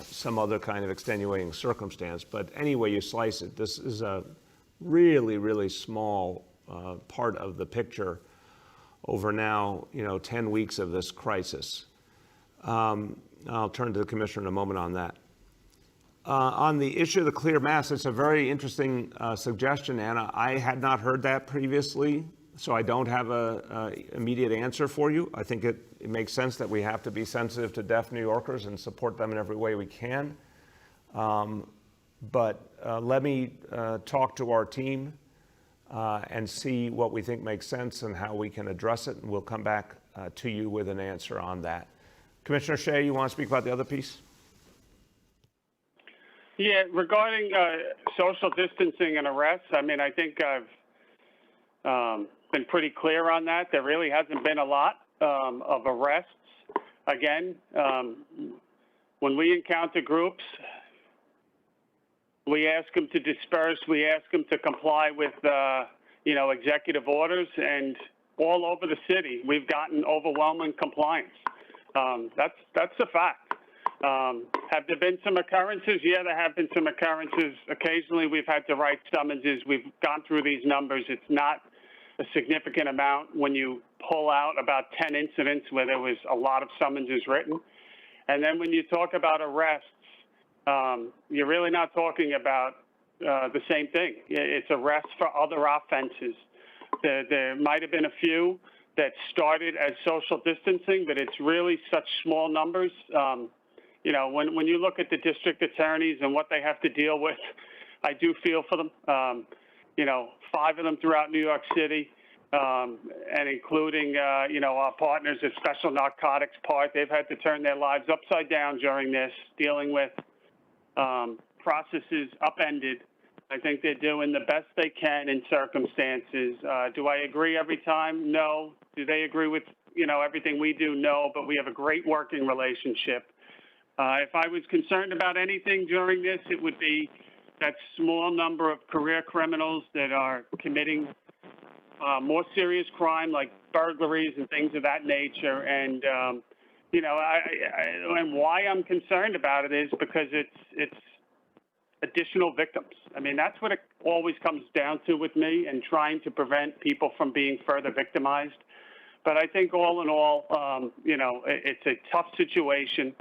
some other kind of extenuating circumstance. But anyway you slice it, this is a really, really small part of the picture over now, 10 weeks of this crisis. I'll turn to the commissioner in a moment on that. On the issue of the clear mask, it's a very interesting suggestion, Anna. I had not heard that previously, so I don't have an immediate answer for you. I think it makes sense that we have to be sensitive to deaf New Yorkers and support them in every way we can. But let me talk to our team and see what we think makes sense and how we can address it, and we'll come back to you with an answer on that. Commissioner Shea, you want to speak about the other piece? Yeah, regarding social distancing and arrests, I mean, I think I've been pretty clear on that. There really hasn't been a lot of arrests. Again, when we encounter groups, we ask them to disperse. We ask them to comply with, executive orders, and all over the city, we've gotten overwhelming compliance. That's a fact. Have there been some occurrences? Yeah, there have been some occurrences. Occasionally, we've had to write summonses. We've gone through these numbers. It's not a significant amount when you pull out about 10 incidents where there was a lot of summonses written. And then when you talk about arrests, you're really not talking about the same thing. It's arrests for other offenses. There might have been a few that started as social distancing, but it's really such small numbers. When you look at the district attorneys and what they have to deal with, I do feel for them. 5 of them throughout New York City, and including, our partners at Special Narcotics Part, they've had to turn their lives upside down during this, dealing with processes upended. I think they're doing the best they can in circumstances. Do I agree every time? No. Do they agree with, everything we do? No, but we have a great working relationship. If I was concerned about anything during this, it would be that small number of career criminals that are committing more serious crime like burglaries and things of that nature. And, and why I'm concerned about it is because it's additional victims. I mean, that's what it always comes down to with me, and trying to prevent people from being further victimized. But I think all in all, it's a tough situation.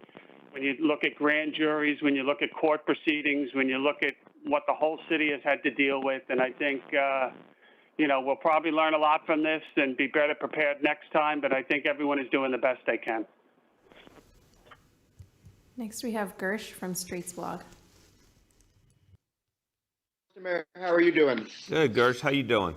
When you look at grand juries, when you look at court proceedings, when you look at what the whole city has had to deal with. And I think, we'll probably learn a lot from this and be better prepared next time, but I think everyone is doing the best they can. Next, we have Gersh from Streets Blog. Mr. Mayor, how are you doing? Good, Gersh. How you doing?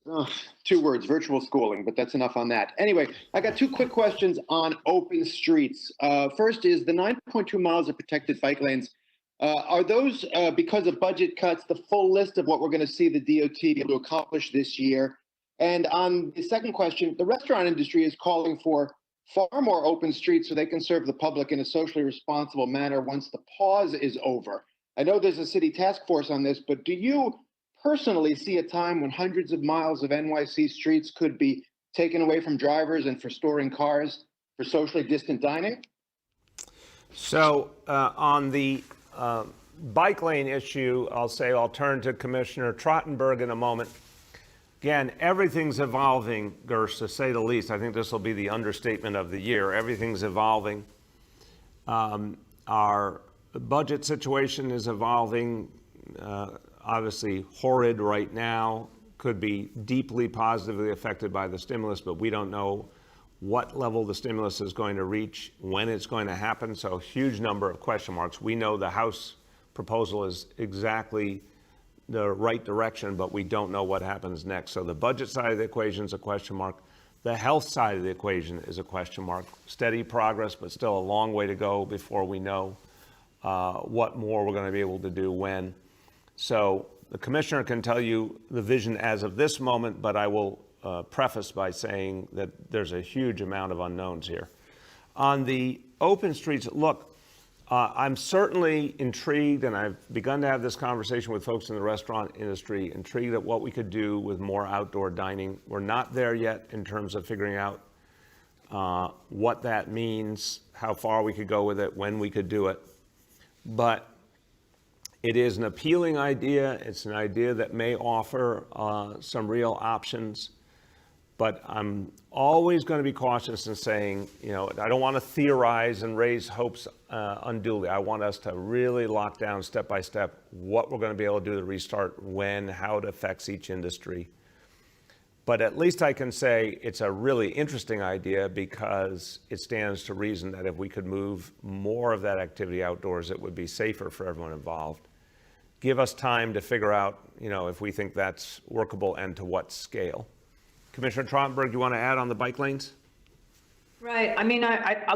Oh, 2 words, virtual schooling, but that's enough on that. Anyway, I got 2 quick questions on open streets. First is the 9.2 miles of protected bike lanes. Are those, because of budget cuts, the full list of what we're going to see the DOT be able to accomplish this year? And on the second question, the restaurant industry is calling for far more open streets so they can serve the public in a socially responsible manner once the pause is over. I know there's a city task force on this, but do you personally see a time when hundreds of miles of NYC streets could be taken away from drivers and for storing cars for socially distant dining? So on the bike lane issue, I'll turn to Commissioner Trottenberg in a moment. Again, everything's evolving, Gersh, to say the least. I think this will be the understatement of the year. Everything's evolving. Our budget situation is evolving. Obviously horrid right now, could be deeply positively affected by the stimulus, but we don't know what level the stimulus is going to reach, when it's going to happen. So huge number of question marks. We know the House proposal is exactly the right direction, but we don't know what happens next. So the budget side of the equation is a question mark. The health side of the equation is a question mark. Steady progress, but still a long way to go before we know what more we're going to be able to do when. So the commissioner can tell you the vision as of this moment, but I will preface by saying that there's a huge amount of unknowns here. On the open streets, look, I'm certainly intrigued, and I've begun to have this conversation with folks in the restaurant industry, intrigued at what we could do with more outdoor dining. We're not there yet in terms of figuring out what that means, how far we could go with it, when we could do it. But it is an appealing idea. It's an idea that may offer some real options. But I'm always going to be cautious in saying, I don't want to theorize and raise hopes unduly. I want us to really lock down step by step what we're going to be able to do to restart, when, how it affects each industry. But at least I can say it's a really interesting idea, because it stands to reason that if we could move more of that activity outdoors, it would be safer for everyone involved. Give us time to figure out, if we think that's workable and to what scale. Commissioner Trottenberg, you want to add on the bike lanes? Right. I mean,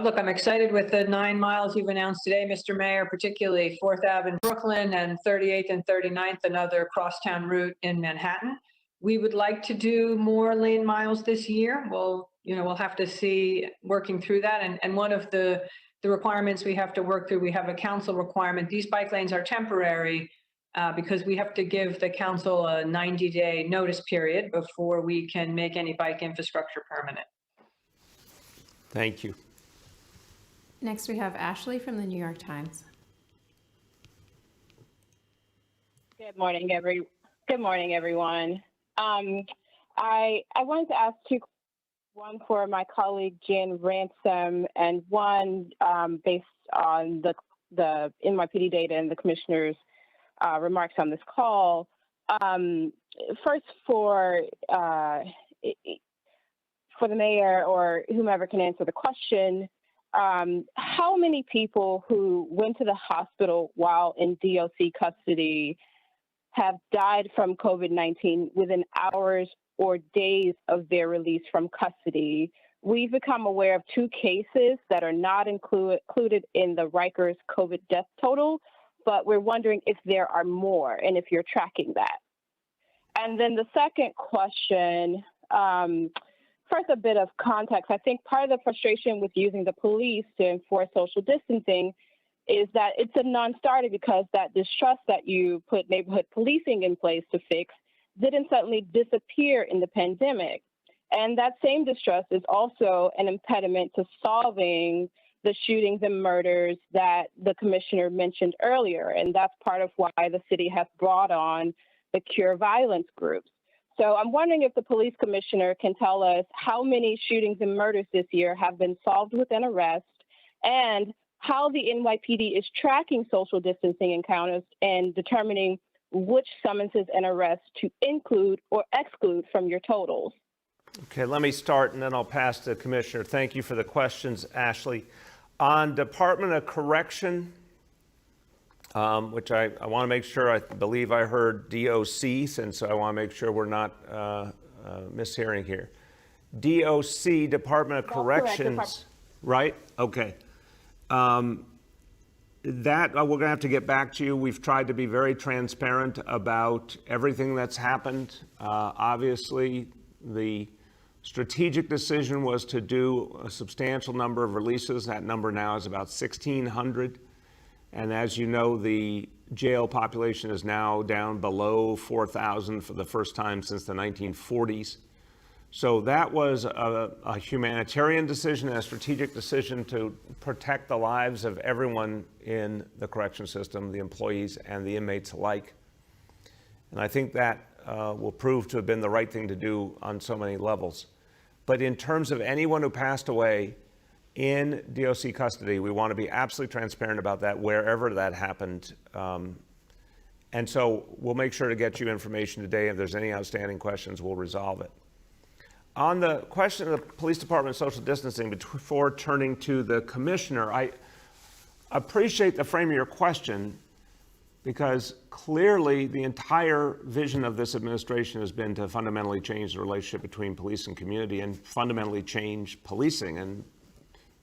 look, I'm excited with the 9 miles you've announced today, Mr. Mayor, particularly 4th Ave in Brooklyn and 38th and 39th, another crosstown route in Manhattan. We would like to do more lane miles this year. We'll have to see working through that. And one of the requirements we have to work through, we have a council requirement. These bike lanes are temporary because we have to give the council a 90-day notice period before we can make any bike infrastructure permanent. Thank you. Next, we have Ashley from the New York Times. Good morning, everyone. I wanted to ask two, one for my colleague Jan Ransom, and one based on the NYPD data and the commissioner's remarks on this call. First, for the mayor or whomever can answer the question, how many people who went to the hospital while in DOC custody have died from COVID-19 within hours or days of their release from custody? We've become aware of 2 cases that are not included in the Rikers COVID death total, but we're wondering if there are more and if you're tracking that. And then the second question, first, a bit of context. I think part of the frustration with using the police to enforce social distancing is that it's a non-starter because that distrust that you put neighborhood policing in place to fix didn't suddenly disappear in the pandemic. And that same distrust is also an impediment to solving the shootings and murders that the commissioner mentioned earlier. And that's part of why the city has brought on the Cure Violence groups. So I'm wondering if the police commissioner can tell us how many shootings and murders this year have been solved with an arrest, and how the NYPD is tracking social distancing encounters and determining which summonses and arrests to include or exclude from your totals. Okay, let me start and then I'll pass to the Commissioner. Thank you for the questions, Ashley. On Department of Correction, which I want to make sure, I believe I heard DOC, since I want to make sure we're not mishearing here. DOC, Department of Corrections, right? Okay. That we're going to have to get back to you. We've tried to be very transparent about everything that's happened. Obviously, the strategic decision was to do a substantial number of releases. That number now is about 1,600. And as you know, the jail population is now down below 4,000 for the first time since the 1940s. So that was a humanitarian decision and a strategic decision to protect the lives of everyone in the correction system, the employees and the inmates alike. And I think that will prove to have been the right thing to do on so many levels. But in terms of anyone who passed away in DOC custody, we want to be absolutely transparent about that wherever that happened. And so we'll make sure to get you information today. If there's any outstanding questions, we'll resolve it. On the question of the police department social distancing, before turning to the commissioner, I appreciate the frame of your question, because clearly the entire vision of this administration has been to fundamentally change the relationship between police and community and fundamentally change policing. And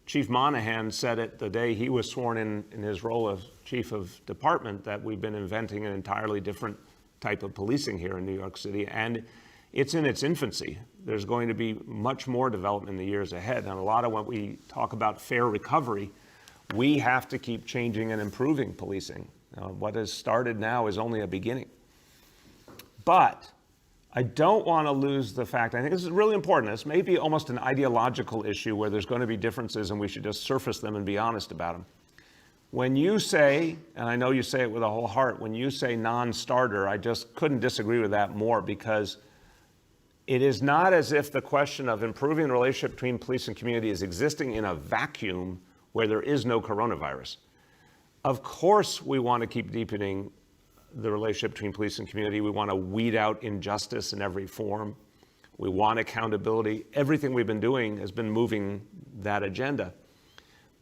Chief Monahan said it the day he was sworn in his role as chief of department, that we've been inventing an entirely different type of policing here in New York City. And it's in its infancy. There's going to be much more development in the years ahead. And a lot of when we talk about fair recovery, we have to keep changing and improving policing. What has started now is only a beginning. But I don't want to lose the fact, I think this is really important. This may be almost an ideological issue where there's going to be differences and we should just surface them and be honest about them. When you say, and I know you say it with a whole heart, when you say non-starter, I just couldn't disagree with that more, because it is not as if the question of improving the relationship between police and community is existing in a vacuum where there is no coronavirus. Of course, we want to keep deepening the relationship between police and community. We want to weed out injustice in every form. We want accountability. Everything we've been doing has been moving that agenda.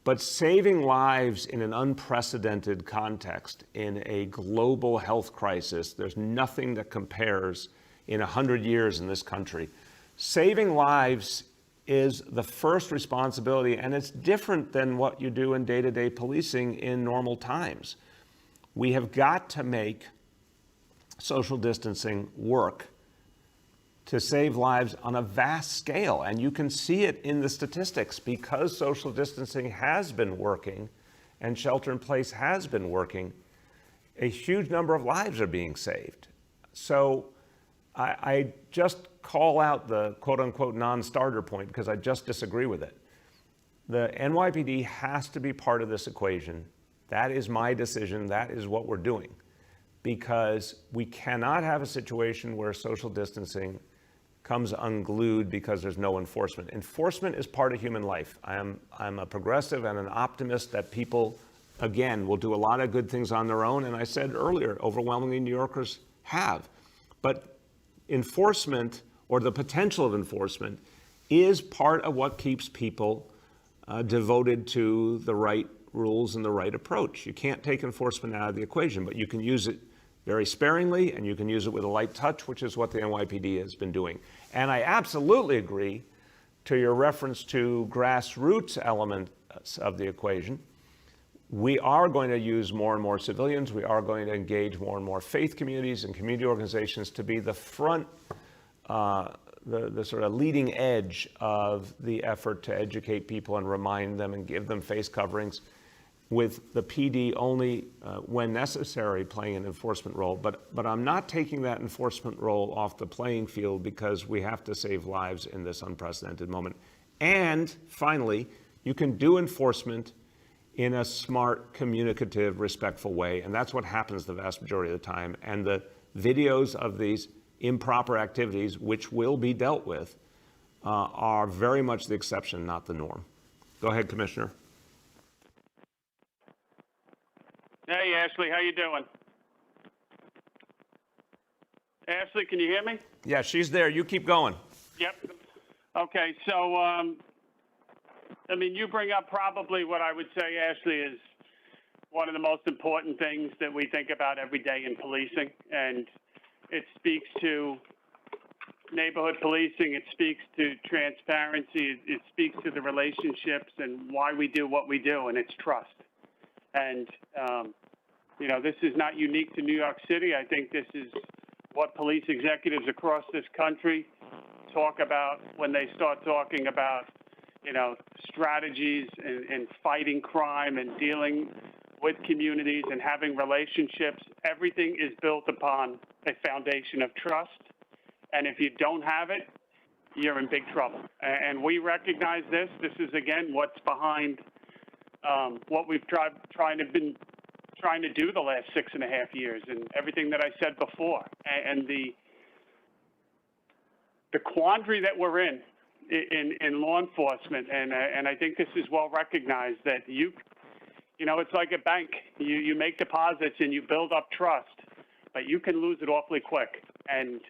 But saving lives in an unprecedented context, in a global health crisis, there's nothing that compares in 100 years in this country. Saving lives is the first responsibility, and it's different than what you do in day-to-day policing in normal times. We have got to make social distancing work to save lives on a vast scale. And you can see it in the statistics. Because social distancing has been working and shelter in place has been working, a huge number of lives are being saved. So I just call out the quote unquote non-starter point because I just disagree with it. The NYPD has to be part of this equation. That is my decision. That is what we're doing. Because we cannot have a situation where social distancing comes unglued because there's no enforcement. Enforcement is part of human life. I'm a progressive and an optimist that people, again, will do a lot of good things on their own. And I said earlier, overwhelmingly New Yorkers have. But enforcement, or the potential of enforcement, is part of what keeps people devoted to the right rules and the right approach. You can't take enforcement out of the equation, but you can use it very sparingly, and you can use it with a light touch, which is what the NYPD has been doing. And I absolutely agree to your reference to grassroots elements of the equation. We are going to use more and more civilians. We are going to engage more and more faith communities and community organizations to be the front, the sort of leading edge of the effort to educate people and remind them and give them face coverings, with the PD only when necessary playing an enforcement role. But I'm not taking that enforcement role off the playing field because we have to save lives in this unprecedented moment. And finally, you can do enforcement in a smart, communicative, respectful way. And that's what happens the vast majority of the time. And the videos of these improper activities, which will be dealt with, are very much the exception, not the norm. Go ahead, Commissioner. Hey, Ashley, how you doing? Ashley, can you hear me? Yeah, she's there. You keep going. Yep. Okay, so, I mean, you bring up probably what I would say, Ashley, is one of the most important things that we think about every day in policing. And it speaks to neighborhood policing. It speaks to transparency. It speaks to the relationships and why we do what we do, and it's trust. And, you know, this is not unique to New York City. I think this is what police executives across this country talk about when they start talking about, you know, strategies and fighting crime and dealing with communities and having relationships. Everything is built upon a foundation of trust. And if you don't have it, you're in big trouble. And we recognize this. This is, again, what's behind what we've trying to do the last 6.5 years, and everything that I said before, and the quandary that we're in law enforcement, and I think this is well recognized, that you know, it's like a bank. You make deposits and you build up trust, but you can lose it awfully quick. And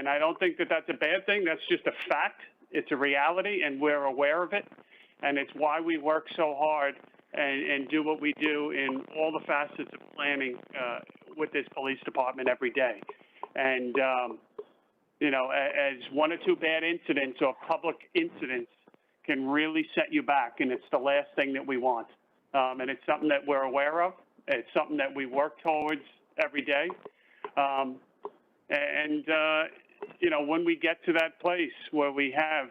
I don't think that that's a bad thing. That's just a fact. It's a reality, and we're aware of it. And it's why we work so hard and do what we do in all the facets of planning with this police department every day. And, you know, as one or two bad incidents or public incidents can really set you back, and it's the last thing that we want. And it's something that we're aware of. It's something that we work towards every day. You know, when we get to that place where we have,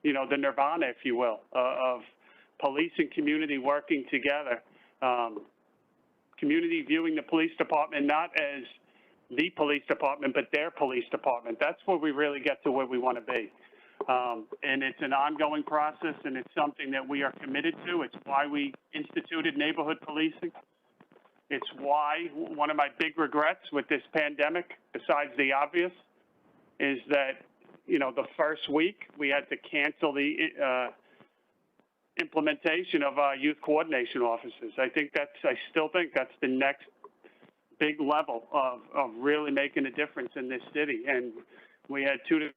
you know, the nirvana, if you will, of police and community working together, community viewing the police department not as the police department, but their police department. That's where we really get to where we want to be. And it's an ongoing process, and it's something that we are committed to. It's why we instituted neighborhood policing. It's why one of my big regrets with this pandemic, besides the obvious, is that, you know, the first week we had to cancel the implementation of our youth coordination officers. I still think that's the next big level of really making a difference in this city. And we had 200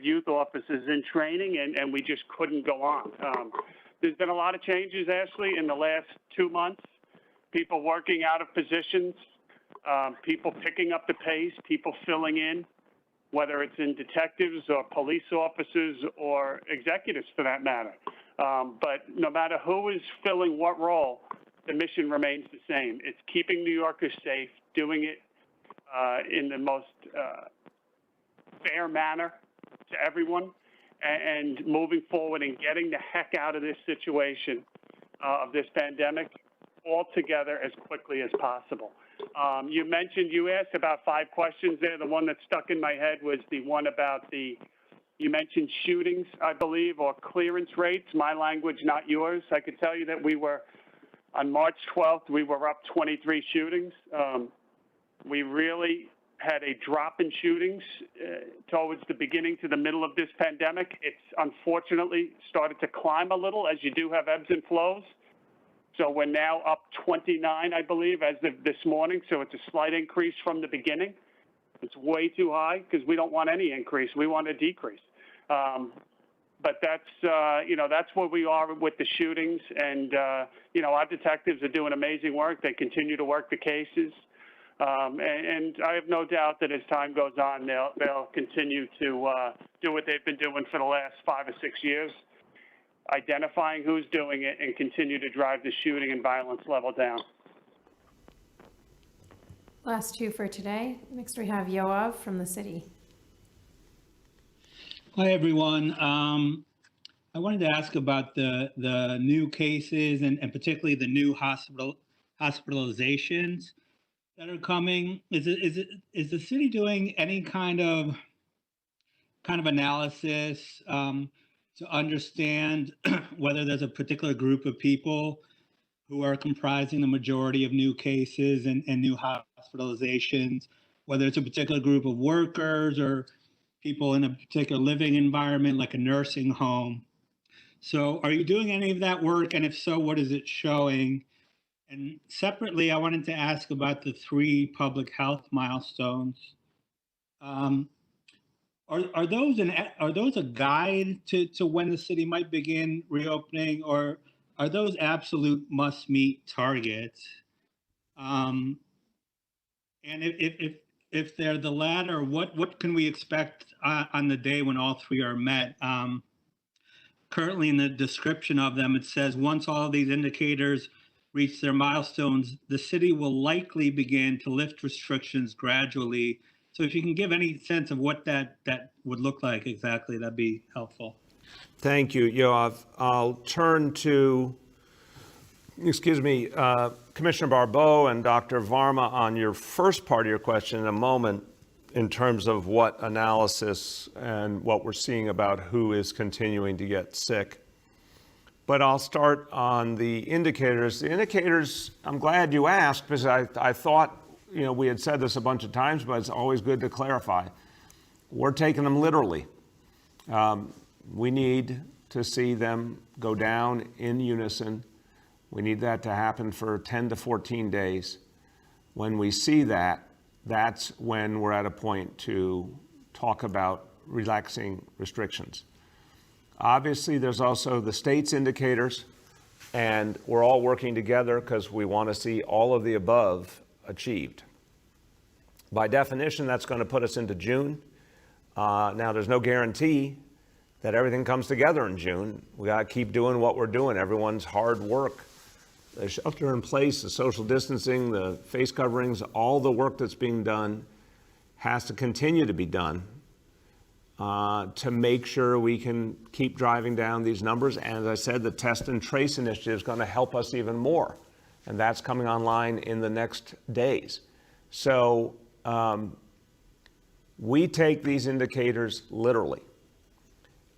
youth officers in training, and we just couldn't go on. There's been a lot of changes, Ashley, in the last 2 months. People working out of positions, people picking up the pace, people filling in whether it's in detectives or police officers or executives for that matter. But no matter who is filling what role, the mission remains the same. It's keeping New Yorkers safe, doing it in the most fair manner to everyone, and moving forward and getting the heck out of this situation of this pandemic all together as quickly as possible. You asked about 5 questions there. The one that stuck in my head was the one about you mentioned shootings, I believe, or clearance rates. My language, not yours. I could tell you that on March 12th, we were up 23 shootings. We really had a drop in shootings towards the beginning to the middle of this pandemic. It's unfortunately started to climb a little, as you do have ebbs and flows. So we're now up 29, I believe, as of this morning. So it's a slight increase from the beginning. It's way too high because we don't want any increase. We want a decrease. But that's where we are with the shootings. And, our detectives are doing amazing work. They continue to work the cases. And I have no doubt that as time goes on, they'll continue to do what they've been doing for the last 5 or 6 years, identifying who's doing it and continue to drive the shooting and violence level down. Last 2 for today. Next we have Yoav from the city. Hi, everyone. I wanted to ask about the new cases and particularly the new hospitalizations that are coming. Is the city doing any kind of analysis to understand whether there's a particular group of people who are comprising the majority of new cases and new hospitalizations, whether it's a particular group of workers or people in a particular living environment like a nursing home? So are you doing any of that work? And if so, what is it showing? And separately, I wanted to ask about the 3 public health milestones. Are those a guide to when the city might begin reopening, or are those absolute must-meet targets? And if they're the latter, what can we expect on the day when all 3 are met? Currently, in the description of them, it says once all of these indicators reach their milestones, the city will likely begin to lift restrictions gradually. So if you can give any sense of what that would look like exactly, that'd be helpful. Thank you, Yoav. I'll turn to, Commissioner Barbeau and Dr. Varma on your first part of your question in a moment in terms of what analysis and what we're seeing about who is continuing to get sick. But I'll start on the indicators. The indicators, I'm glad you asked because I thought, we had said this a bunch of times, but it's always good to clarify. We're taking them literally. We need to see them go down in unison. We need that to happen for 10 to 14 days. When we see that, that's when we're at a point to talk about relaxing restrictions. Obviously, there's also the state's indicators, and we're all working together because we want to see all of the above achieved. By definition, that's going to put us into June. Now, there's no guarantee that everything comes together in June. We got to keep doing what we're doing. Everyone's hard work, the shelter in place, the social distancing, the face coverings, all the work that's being done has to continue to be done to make sure we can keep driving down these numbers. And as I said, the test and trace initiative is going to help us even more. And that's coming online in the next days. So we take these indicators literally.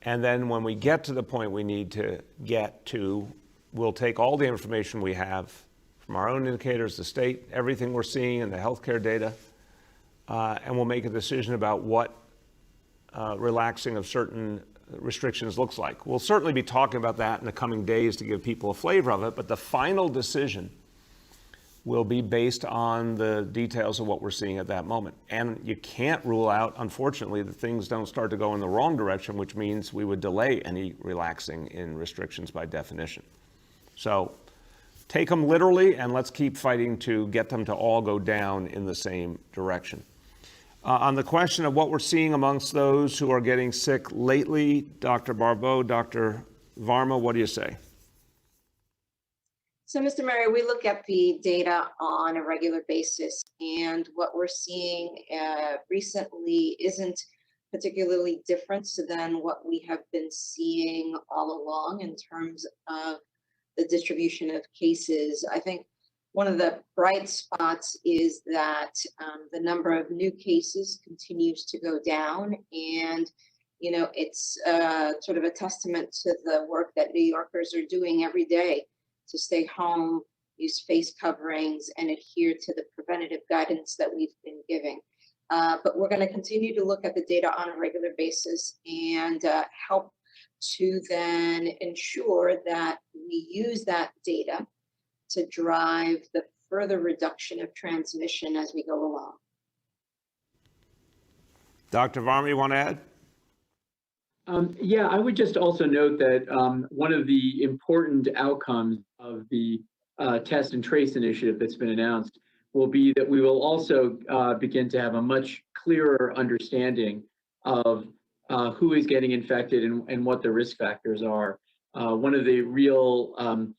And then when we get to the point we need to get to, we'll take all the information we have from our own indicators, the state, everything we're seeing in the healthcare data, and we'll make a decision about what relaxing of certain restrictions looks like. We'll certainly be talking about that in the coming days to give people a flavor of it, but the final decision will be based on the details of what we're seeing at that moment. And you can't rule out, unfortunately, that things don't start to go in the wrong direction, which means we would delay any relaxing in restrictions by definition. So take them literally, and let's keep fighting to get them to all go down in the same direction. On the question of what we're seeing amongst those who are getting sick lately, Dr. Barbeau, Dr. Varma, what do you say? So, Mr. Mayor, we look at the data on a regular basis, and what we're seeing recently isn't particularly different than what we have been seeing all along in terms of the distribution of cases. I think one of the bright spots is that the number of new cases continues to go down, and it's sort of a testament to the work that New Yorkers are doing every day to stay home, use face coverings, and adhere to the preventative guidance that we've been giving. But we're going to continue to look at the data on a regular basis and help to then ensure that we use that data to drive the further reduction of transmission as we go along. Dr. Varma, you want to add? Yeah, I would just also note that one of the important outcomes of the test and trace initiative that's been announced will be that we will also begin to have a much clearer understanding of who is getting infected and what the risk factors are. One of the real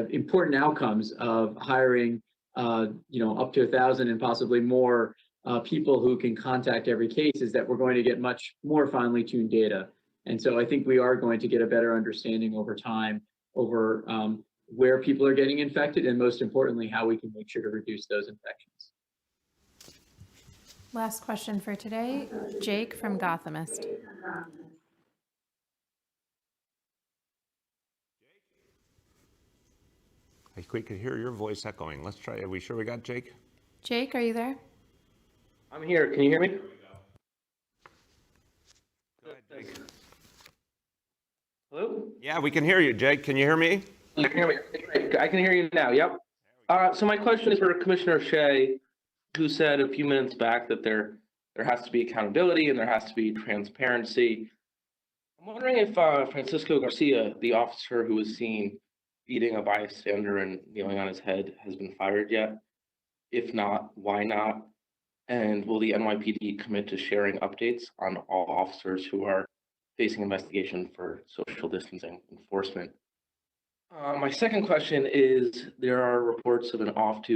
important outcomes of hiring up to 1,000 and possibly more people who can contact every case is that we're going to get much more finely tuned data. And so I think we are going to get a better understanding over time over where people are getting infected, and most importantly, how we can make sure to reduce those infections. Last question for today, Jake from Gothamist. We could hear your voice echoing. Let's try. Are we sure we got Jake? Jake, are you there? I'm here. Can you hear me? Go ahead, Jake. Hello? Yeah, we can hear you, Jake. Can you hear me? You can hear me. Great. I can hear you now. Yep. So my question is for Commissioner Shea, who said a few minutes back that there has to be accountability and there has to be transparency. I'm wondering if Francisco Garcia, the officer who was seen beating a bystander and kneeling on his head, has been fired yet? If not, why not? And will the NYPD commit to sharing updates on all officers who are facing investigation for social distancing enforcement? My second question is, there are reports of an off-duty